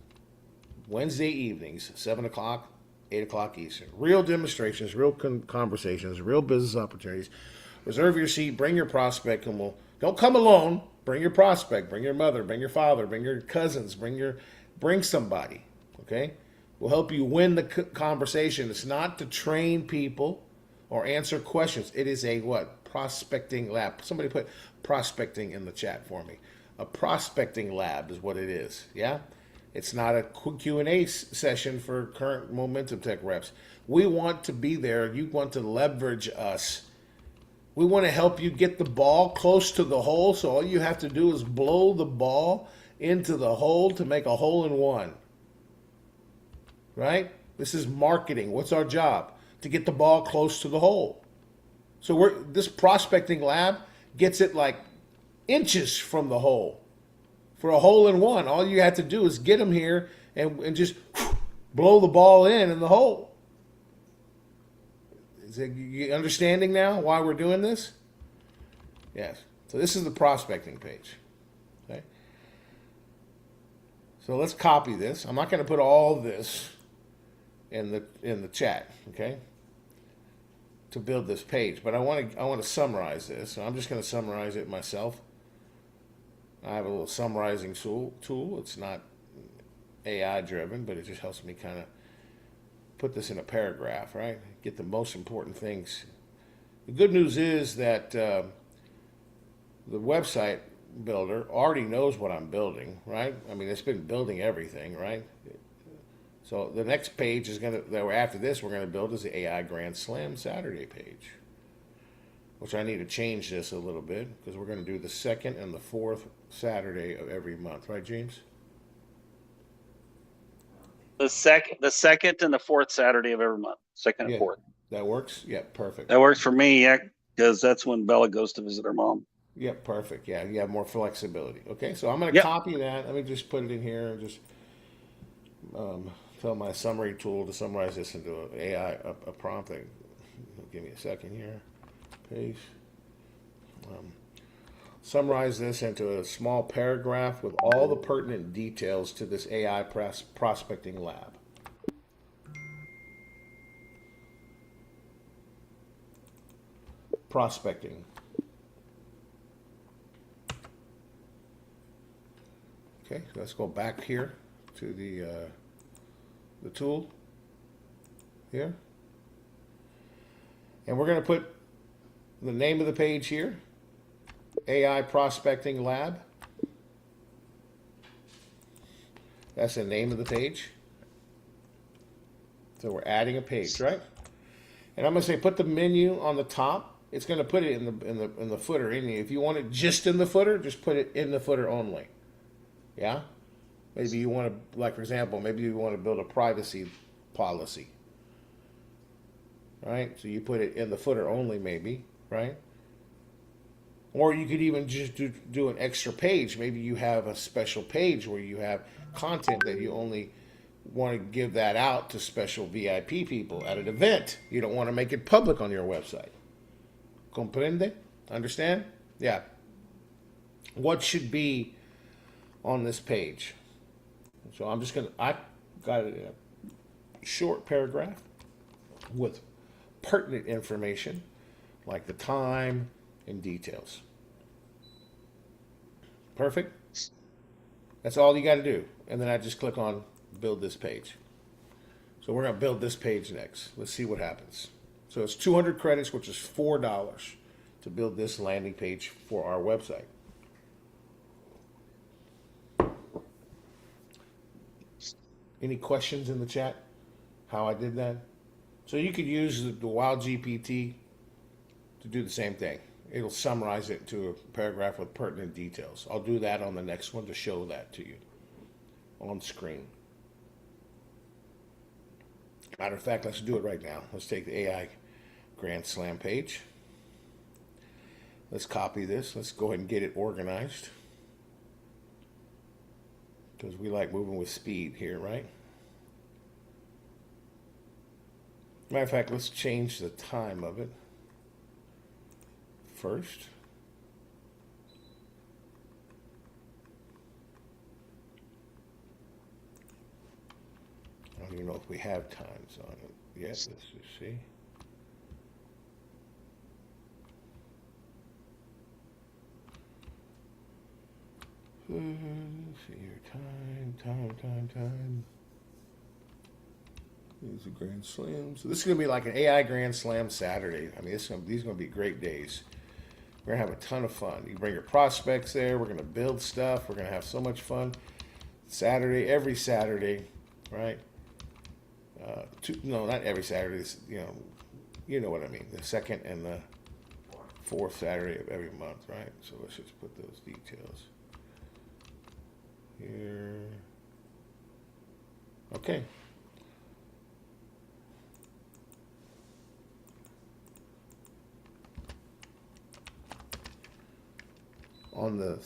Wednesday evenings, 7 o'clock, 8 o'clock Eastern. Real demonstrations, real conversations, real business opportunities. Reserve your seat. Bring your prospect, and don't come alone. Bring your prospect. Bring your mother. Bring your father. Bring your cousins. Bring somebody. Okay? We'll help you win the conversation. It's not to train people or answer questions. It is a what? Prospecting lab. Somebody put prospecting in the chat for me. A prospecting lab is what it is. Yeah? It's not a Q&A session for current Momentum Tech reps. We want to be there. You want to leverage us. We want to help you get the ball close to the hole, so all you have to do is blow the ball into the hole to make a hole in one. Right? This is marketing. What's our job? To get the ball close to the hole. So this prospecting lab gets it like inches from the hole. For a hole in one, all you have to do is get them here and just blow the ball in the hole. Is it, you understanding now why we're doing this? Yes. So this is the prospecting page. Okay. So let's copy this. I'm not going to put all this in the chat, okay, to build this page, but I want to summarize this. So I'm just going to summarize it myself. I have a little summarizing tool. It's not AI driven, but it just helps me kind of put this in a paragraph, right? Get the most important things. The good news is that the website builder already knows what I'm building, right? I mean, it's been building everything, right? So the next page is after this, we're going to build is the AI Grand Slam Saturday page, which I need to change this a little bit because we're going to do the second and the fourth Saturday of every month, right, James? The second and the fourth Saturday of every month. Second and fourth. That works? Yeah, perfect. That works for me, yeah, because that's when Bella goes to visit her mom. Yeah, perfect. Yeah, you have more flexibility. Okay, so I'm going to copy that. Let me just put it in here and just tell my summary tool to summarize this into an AI a prompt. Give me a second here. Paste. Summarize this into a small paragraph with all the pertinent details to this AI prospecting lab. Prospecting. Okay, so let's go back here to the tool here. And we're going to put the name of the page here, AI Prospecting Lab. That's the name of the page. So we're adding a page, right? And I'm going to say put the menu on the top. It's going to put it in the footer. If you want it just in the footer, just put it in the footer only. Yeah? Maybe you want to, like for example, maybe you want to build a privacy policy. Right? So you put it in the footer only maybe, right? Or you could even just do an extra page. Maybe you have a special page where you have content that you only want to give that out to special VIP people at an event. You don't want to make it public on your website. Comprende? Understand? Yeah. What should be on this page? So I got it in a short paragraph with pertinent information like the time and details. Perfect. That's all you got to do. And then I just click on build this page. So we're going to build this page next. Let's see what happens. So it's 200 credits, which is $4 to build this landing page for our website. Any questions in the chat? How I did that? So you could use the Wild GPT to do the same thing. It'll summarize it to a paragraph with pertinent details. I'll do that on the next one to show that to you on screen. Matter of fact, let's do it right now. Let's take the AI Grand Slam page. Let's copy this. Let's go ahead and get it organized. Because we like moving with speed here, right? Matter of fact, let's change the time of it. first. I don't even know if we have times on it yet. Let's just see. Let's see here. Time. These are Grand Slams. So this is going to be like an AI Grand Slam Saturday. I mean, these are going to be great days. We're going to have a ton of fun. You bring your prospects there. We're going to build stuff. We're going to have so much fun. Saturday, every Saturday, right? No, not every Saturday. You know what I mean. The second and the fourth Saturday of every month, right? So let's just put those details here. Okay. On the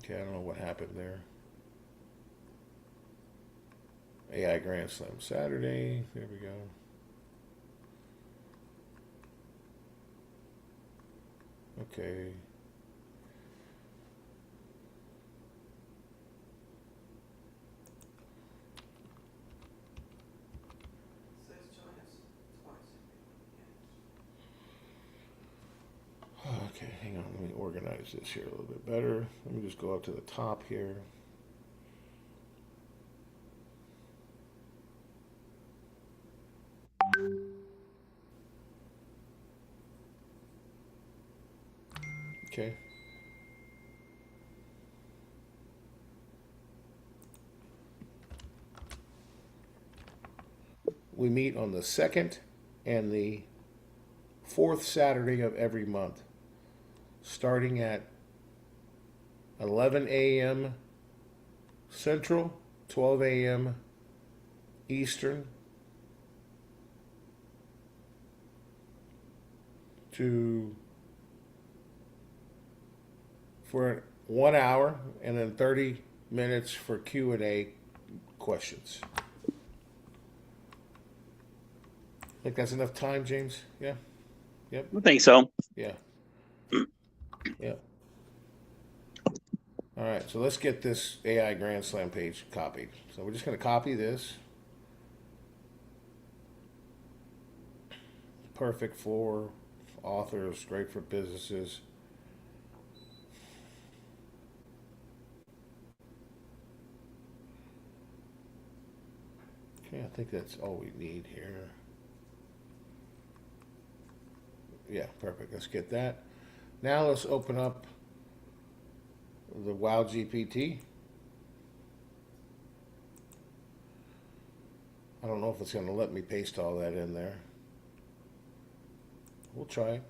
Okay, I don't know what happened there. AI Grand Slam Saturday. There we go. Okay. Says join us twice. Okay, hang on. Let me organize this here a little bit better. Let me just go up to the top here. Okay. We meet on the second and the fourth Saturday of every month, starting at 11 a.m. Central, 12 a.m. Eastern, for 1 hour, and then 30 minutes for Q&A questions. Think that's enough time, James? Yeah? Yep. I think so. Yeah. Yep. All right, so let's get this AI Grand Slam page copied. So we're just going to copy this. Perfect for authors, great for businesses. Okay, I think that's all we need here. Yeah, perfect. Let's get that. Now let's open up the WOW GPT. I don't know if it's going to let me paste all that in there. We'll try it.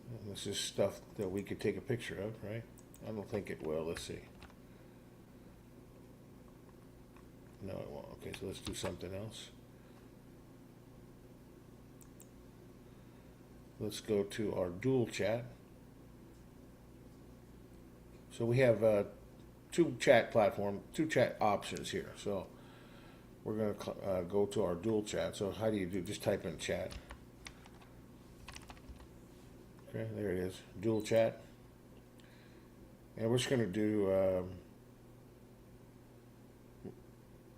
And this is stuff that we could take a picture of, right? I don't think it will. Let's see. No, it won't. Okay, so let's do something else. Let's go to our dual chat. So we have two chat options here. So we're going to go to our dual chat. So how do you do? Just type in chat. Okay, there it is, dual chat. And we're just going to do,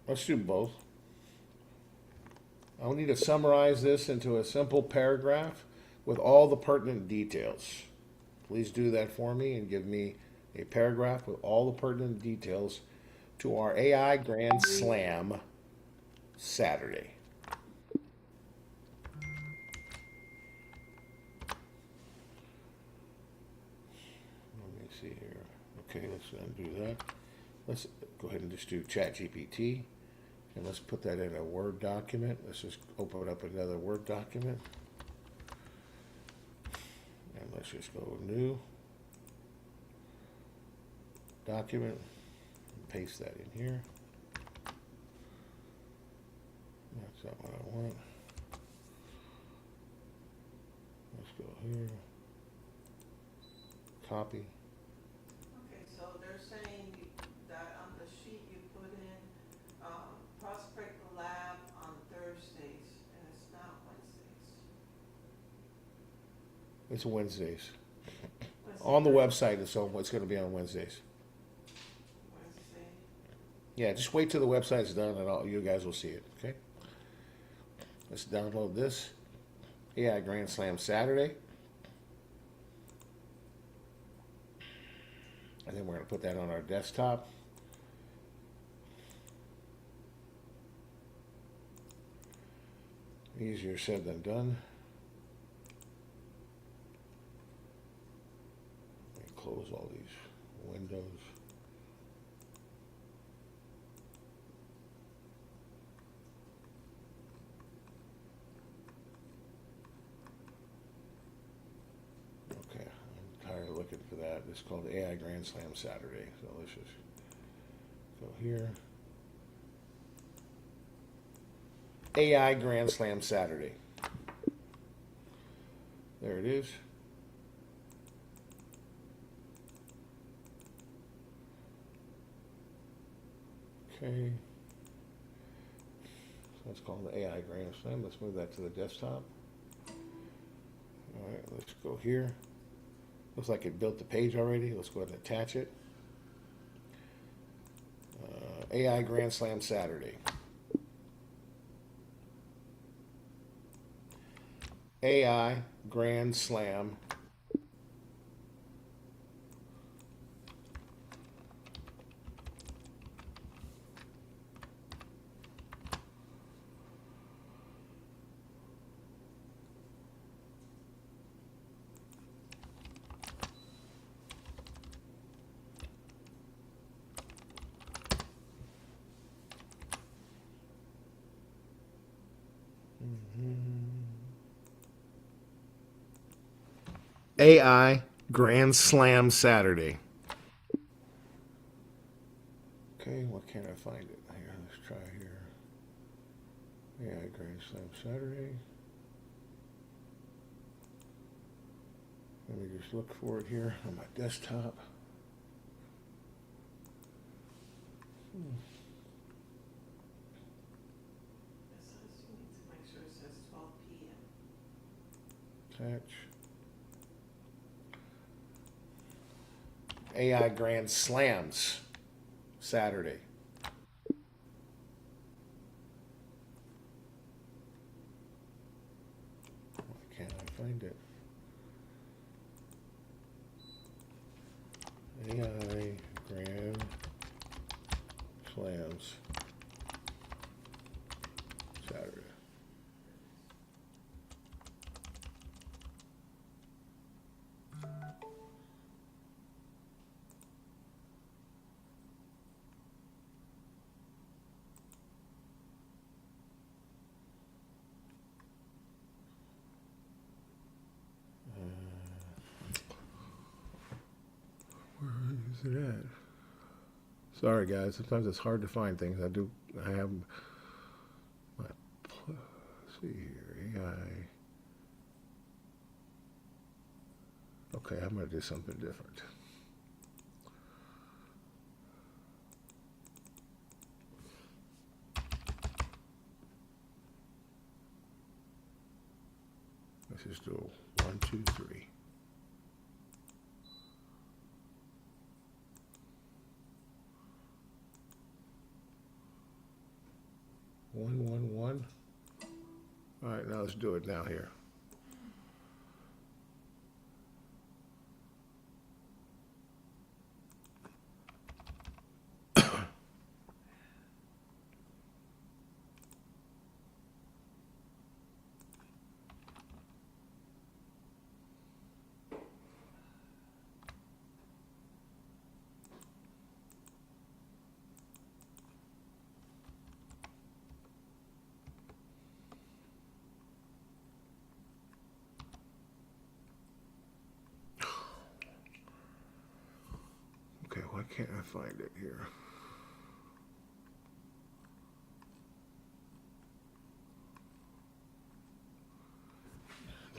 let's do both. I'll need to summarize this into a simple paragraph with all the pertinent details. Please do that for me and give me a paragraph with all the pertinent details to our AI Grand Slam Saturday. Let me see here. Okay, let's undo that. Let's go ahead and just do ChatGPT. And let's put that in a Word document. Let's just open up another Word document. And let's just go new document and paste that in here. That's not what I want. go here. Copy. Okay, so they're saying that on the sheet you put in, Prospect Lab on Thursdays, and it's not Wednesdays. It's Wednesdays. Wednesday, On the website, it's going to be on Wednesdays. Wednesday. Yeah, just wait till the website's done and you guys will see it, okay? Let's download this. AI Grand Slam Saturday. And then we're going to put that on our desktop. Easier said than done. Let me close all these windows. Okay, I'm tired of looking for that. It's called AI Grand Slam Saturday. So let's just go here. AI Grand Slam Saturday. There it is. Okay. So it's called the AI Grand Slam. Let's move that to the desktop. All right, let's go here. Looks like it built the page already. Let's go ahead and attach it. AI Grand Slam Saturday. AI Grand Slam AI Grand Slam Saturday. Okay, why can't I find it? Here, let's try here. AI Grand Slam Saturday. Let me just look for it here on my desktop. It says you need to make sure it says 12 p.m. Attach. AI Grand Slams Saturday. Why can't I find it? AI Grand Slams Saturday. Where is it at? Sorry guys, sometimes it's hard to find things. I have my, let's see here, AI. Okay, I'm gonna do something different. Let's just do 1, 2, 3. One, 1, 1. All right, now let's do it now here. Okay, why can't I find it here?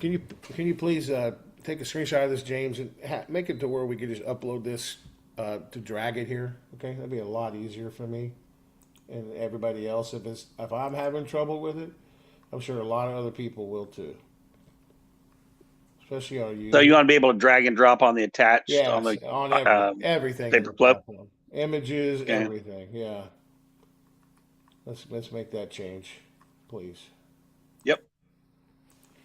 can you please take a screenshot of this, James, and make it to where we could just upload this to drag it here? Okay, that'd be a lot easier for me and everybody else. If I'm having trouble with it, I'm sure a lot of other people will too. Especially our youth. So you want to be able to drag and drop on the attached on the everything. paperclip, images, everything. Yeah. Let's make that change, please. Yep.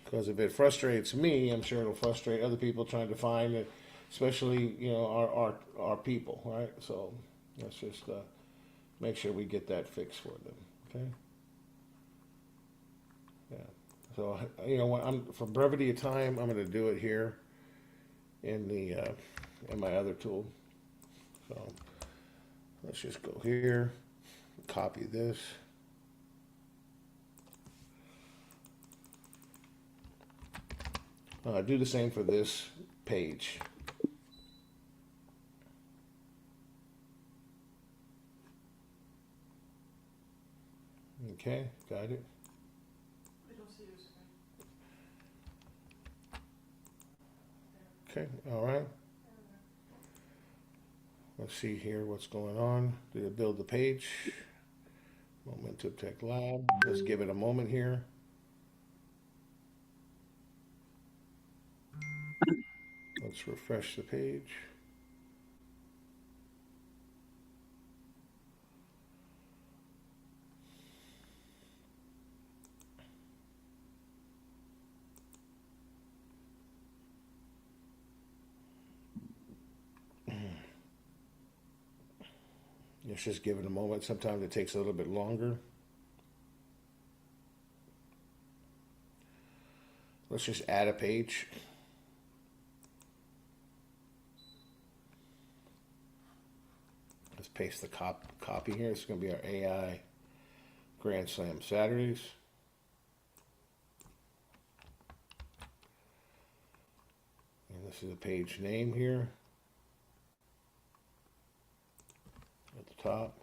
Because if it frustrates me, I'm sure it'll frustrate other people trying to find it, especially our people, right? So let's just make sure we get that fixed for them. Okay. Yeah. So for brevity of time, I'm going to do it here in my other tool. So let's just go here, copy this. Do the same for this page. Okay, got it. Okay, all right. Let's see here what's going on. Did it build the page? Momentum Tech Lab. Let's give it a moment here. Let's refresh the page. Let's just give it a moment. Sometimes it takes a little bit longer. Let's just add a page. Let's paste the copy here. It's going to be our AI Grand Slam Saturdays. And this is the page name here. At the top.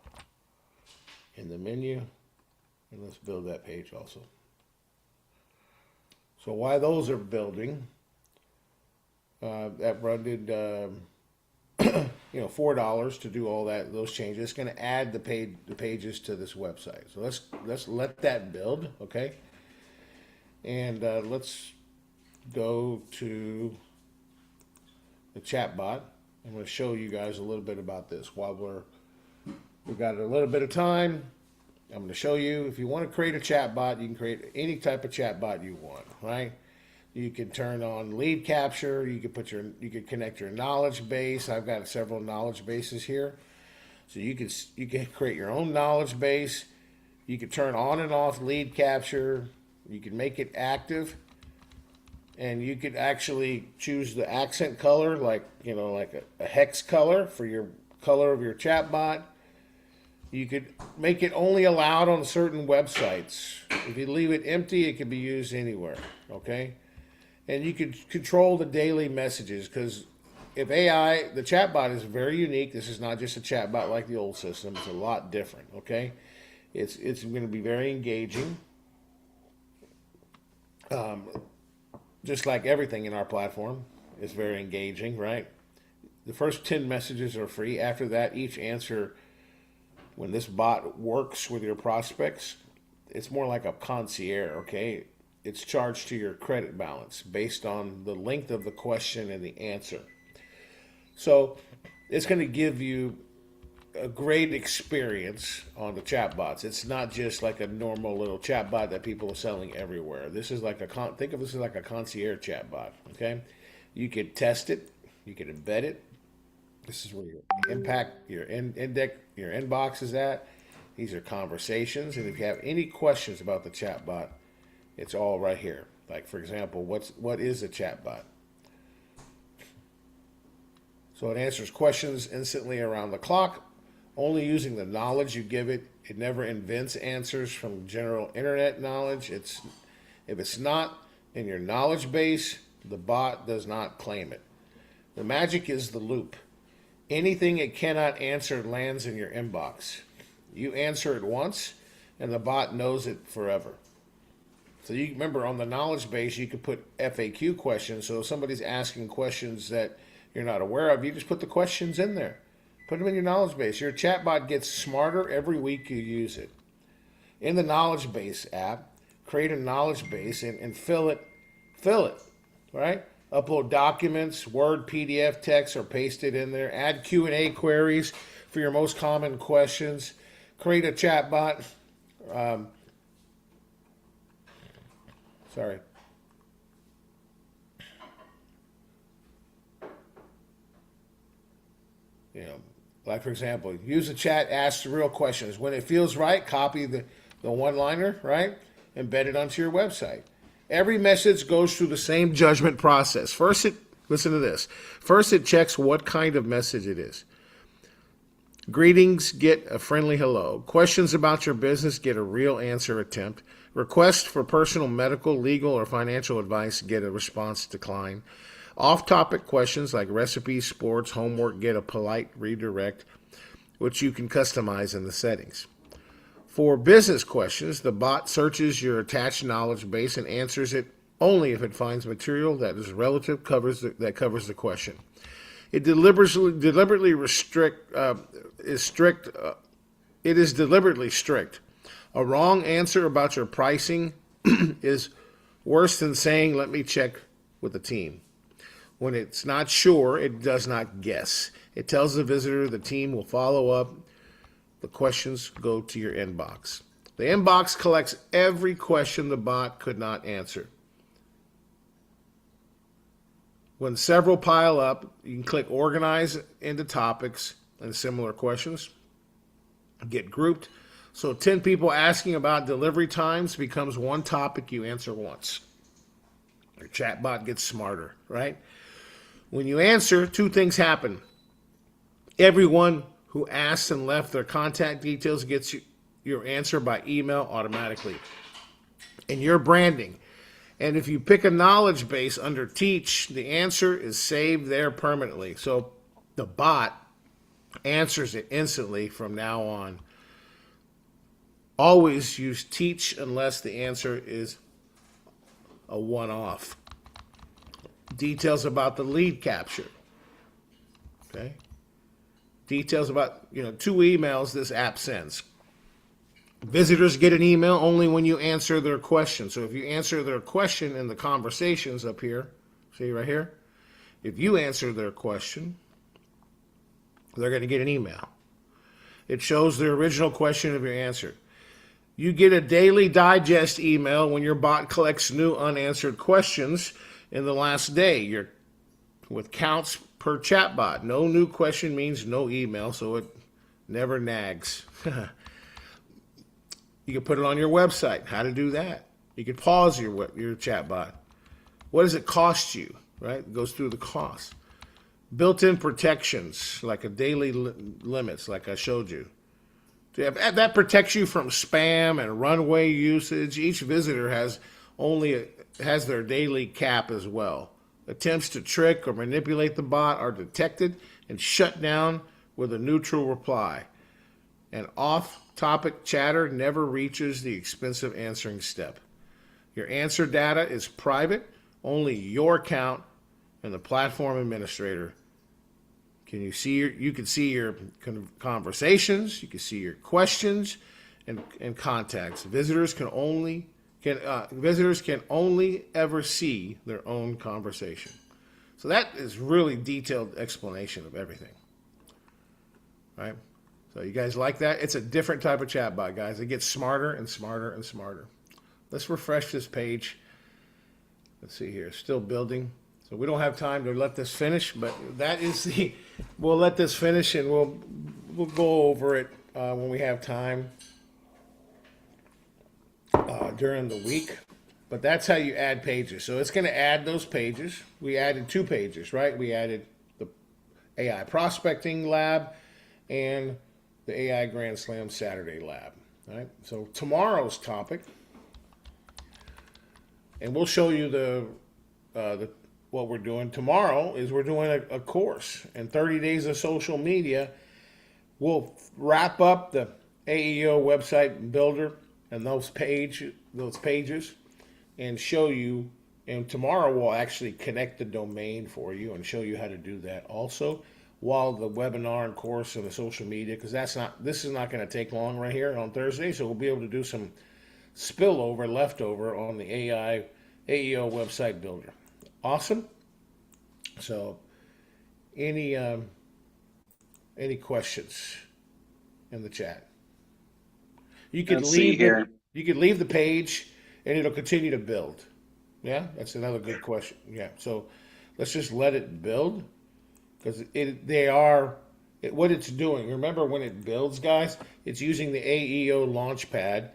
In the menu. And let's build that page also. So while those are building, that run did $4 to do all those changes. It's going to add the pages to this website. So let's let that build, okay? And let's go to the chatbot. I'm going to show you guys a little bit about this while we've got a little bit of time. I'm going to show you, if you want to create a chatbot, you can create any type of chatbot you want, right? You can turn on lead capture. You can connect your knowledge base. I've got several knowledge bases here, so you can create your own knowledge base. You can turn on and off lead capture. You can make it active, and you could actually choose the accent color, like a hex color for your color of your chatbot. You could make it only allowed on certain websites. If you leave it empty, it can be used anywhere, okay? And you could control the daily messages, because the chatbot is very unique. This is not just a chatbot like the old system. It's a lot different, okay? It's going to be very engaging. Just like everything in our platform is very engaging, right? The first 10 messages are free. After that, each answer, when this bot works with your prospects, it's more like a concierge, okay? It's charged to your credit balance based on the length of the question and the answer. So it's going to give you a great experience on the chatbots. It's not just like a normal little chatbot that people are selling everywhere. This is like think of this as like a concierge chatbot, okay? You could test it. You could embed it. This is where your inbox is at. These are conversations, and if you have any questions about the chatbot, it's all right here. Like, for example, what is a chatbot? So it answers questions instantly around the clock, only using the knowledge you give it. It never invents answers from general internet knowledge. If it's not in your knowledge base, the bot does not claim it. The magic is the loop. Anything it cannot answer lands in your inbox. You answer it once, and the bot knows it forever. So you remember on the knowledge base, you could put FAQ questions. So if somebody's asking questions that you're not aware of, you just put the questions in there. Put them in your knowledge base. Your chatbot gets smarter every week you use it. In the knowledge base app, create a knowledge base and fill it, right? Upload documents, Word, PDF, text, or paste it in there. Add Q&A queries for your most common questions. Create a chatbot. Sorry. You know, like for example, use the chat, ask the real questions. When it feels right, copy the one-liner, right? Embed it onto your website. Every message goes through the same judgment process. Listen to this. First, it checks what kind of message it is. Greetings, get a friendly hello. Questions about your business, get a real answer attempt. Requests for personal, medical, legal, or financial advice, get a response decline. Off-topic questions like recipes, sports, homework, get a polite redirect, which you can customize in the settings. For business questions, the bot searches your attached knowledge base and answers it only if it finds material that is relative that covers the question. It deliberately is deliberately strict. A wrong answer about your pricing is worse than saying, let me check with the team. When it's not sure, it does not guess. It tells the visitor the team will follow up. The questions go to your inbox. The inbox collects every question the bot could not answer. When several pile up, you can click Organize into topics and similar questions. Get grouped. So 10 people asking about delivery times becomes one topic you answer once. Your chatbot gets smarter, right? When you answer, two things happen. Everyone who asked and left their contact details gets your answer by email automatically. And your branding. And if you pick a knowledge base under Teach, the answer is saved there permanently. So the bot answers it instantly from now on. Always use Teach unless the answer is a one-off. Details about the lead capture. Okay? Details about, 2 emails this app sends. Visitors get an email only when you answer their question. So if you answer their question in the conversations up here, see right here? If you answer their question, they're going to get an email. It shows the original question of your answer. You get a daily digest email when your bot collects new unanswered questions in the last day. With counts per chatbot. No new question means no email, so it never nags. You can put it on your website. How to do that? You can pause your chatbot. What does it cost you? Right? It goes through the cost. Built-in protections, like a daily limits, like I showed you. That protects you from spam and runway usage. Each visitor has their daily cap as well. Attempts to trick or manipulate the bot are detected and shut down with a neutral reply. And off-topic chatter never reaches the expensive answering step. Your answer data is private, only your account and the platform administrator. You can see your conversations, you can see your questions and contacts. Visitors can only ever see their own conversation. So that is really detailed explanation of everything. Right? So you guys like that? It's a different type of chatbot, guys. It gets smarter and smarter and smarter. Let's refresh this page. Let's see here. Still building. So we don't have time to let this finish, but we'll let this finish and we'll go over it when we have time during the week. But that's how you add pages. So it's going to add those pages. We added 2 pages, right? We added the AI Prospecting Lab and the AI Grand Slam Saturday Lab. Right? So tomorrow's topic, and we'll show you what we're doing tomorrow is we're doing a course in 30 days of social media. We'll wrap up the AEO website builder and those pages. and show you. And tomorrow we'll actually connect the domain for you and show you how to do that also, while the webinar and course and the social media, because this is not going to take long right here on Thursday, so we'll be able to do some spillover, leftover on the AEO website builder. Awesome. So, any questions in the chat? You could Let's see here. You could leave the page, and it'll continue to build. Yeah, that's another good question. Yeah, so let's just let it build, because what it's doing. Remember, when it builds, guys, it's using the AEO Launchpad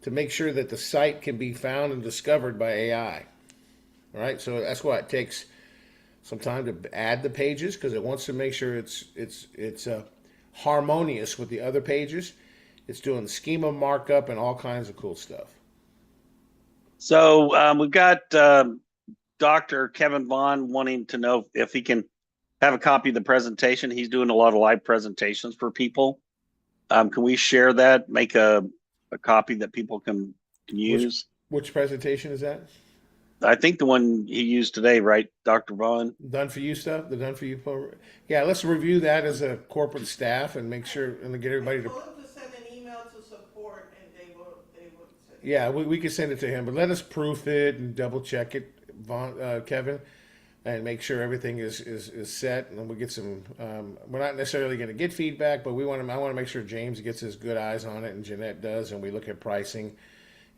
to make sure that the site can be found and discovered by AI. All right, so that's why it takes some time to add the pages, because it wants to make sure it's harmonious with the other pages. It's doing schema markup and all kinds of cool stuff. So we've got Dr. Kevin Vaughn wanting to know if he can have a copy of the presentation. He's doing a lot of live presentations for people. Can we share that? Make a copy that people can use? Which presentation is that? I think the one he used today, right, Dr. Vaughn? Done for you stuff? The done for you program? Yeah, let's review that as a corporate staff and make sure and get everybody to. Told him to send an email to support, and they will send it. Yeah, we can send it to him, but let us proof it and double check it, Kevin, and make sure everything is set. And then we get some. We're not necessarily going to get feedback, but I want to make sure James gets his good eyes on it, and Jeanette does, and we look at pricing,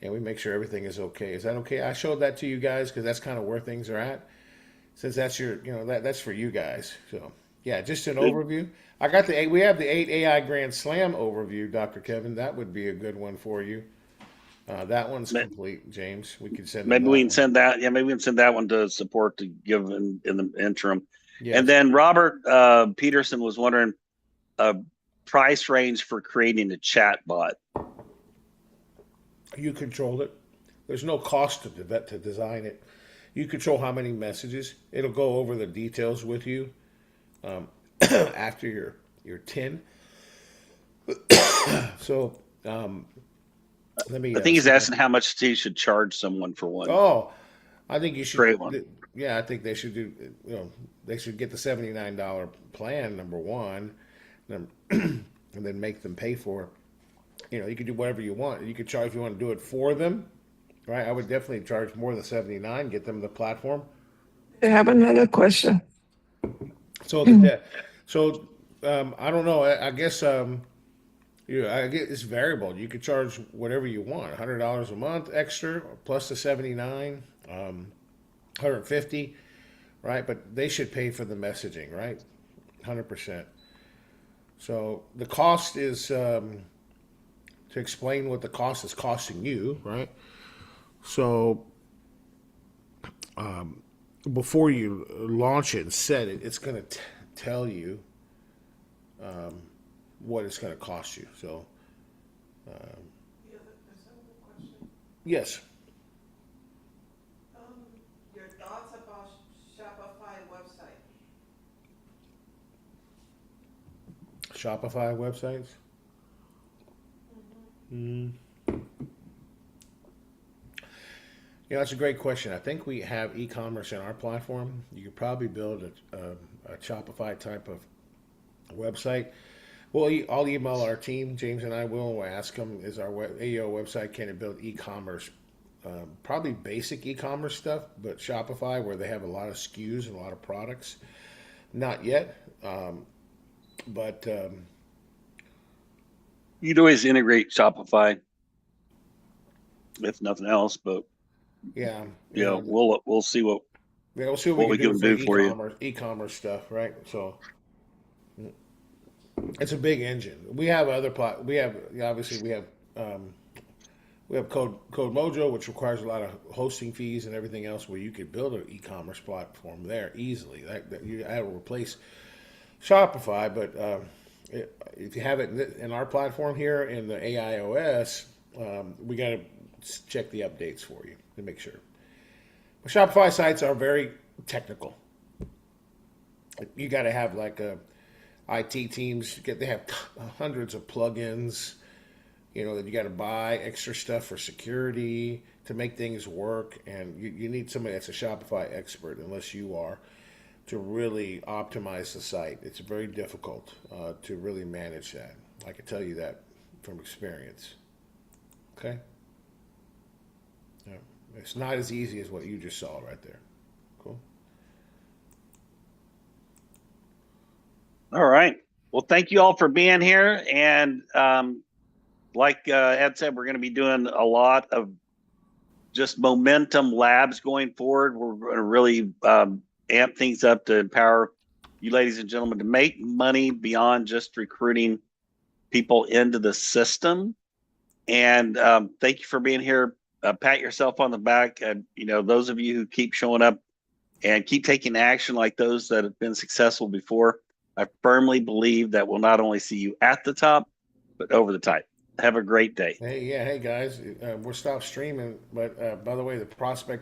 and we make sure everything is okay. Is that okay? I showed that to you guys because that's kind of where things are at. Since that's that's for you guys. So yeah, just an overview. I got we have the 8 AI Grand Slam overview, Dr. Kevin. That would be a good one for you. That one's complete, James. We could send. Maybe we can send that. Yeah, maybe we can send that one to support to give in the interim. Yes. And then Robert Peterson was wondering a price range for creating a chat bot. You control it. There's no cost to design it. You control how many messages. It'll go over the details with you after your 10. So let me. I think he's asking how much he should charge someone for one. Oh, I think you should. Great one. Yeah, I think they should do. They should get the $79 plan, number one, and then make them pay for it. You can do whatever you want. You could charge if you want to do it for them, right? I would definitely charge more than $79. Get them the platform. I have another question. So I don't know. I guess I guess it's variable. You could charge whatever you want. $100 a month extra plus the $79, $150, right? But they should pay for the messaging, right? 100%. So the cost is. To explain what the cost is costing you, right? So before you launch it and set it, it's going to tell you what it's going to cost you. So yes. Your thoughts about Shopify website? Shopify websites? That's a great question. I think we have e-commerce in our platform. You could probably build a Shopify type of website. Well, I'll email our team, James and I will. We'll ask them, is our AEO website, can it build e-commerce? Probably basic e-commerce stuff, but Shopify, where they have a lot of SKUs and a lot of products, not yet. But You'd always integrate Shopify, if nothing else. But yeah, we'll see what we'll see what we can do for you. E-commerce stuff, right? So it's a big engine. We have other we have Code Mojo, which requires a lot of hosting fees and everything else, where you could build an e-commerce platform there easily. That will replace Shopify, but if you have it in our platform here in the AIOS, we got to check the updates for you to make sure. But Shopify sites are very technical. You got to have like IT teams. They have hundreds of plugins, that you got to buy extra stuff for security, to make things work, and you need somebody that's a Shopify expert, unless you are, to really optimize the site. It's very difficult to really manage that. I can tell you that from experience. Okay? Yeah. It's not as easy as what you just saw right there. Cool. All right. Well, thank you all for being here. And like Ed said, we're going to be doing a lot of just momentum labs going forward. We're going to really amp things up to empower you ladies and gentlemen to make money beyond just recruiting people into the system. And thank you for being here. Pat yourself on the back. Those of you who keep showing up and keep taking action like those that have been successful before, I firmly believe that we'll not only see you at the top, but over the top. Have a great day. Hey guys, we're stopped streaming, but by the way, the prospect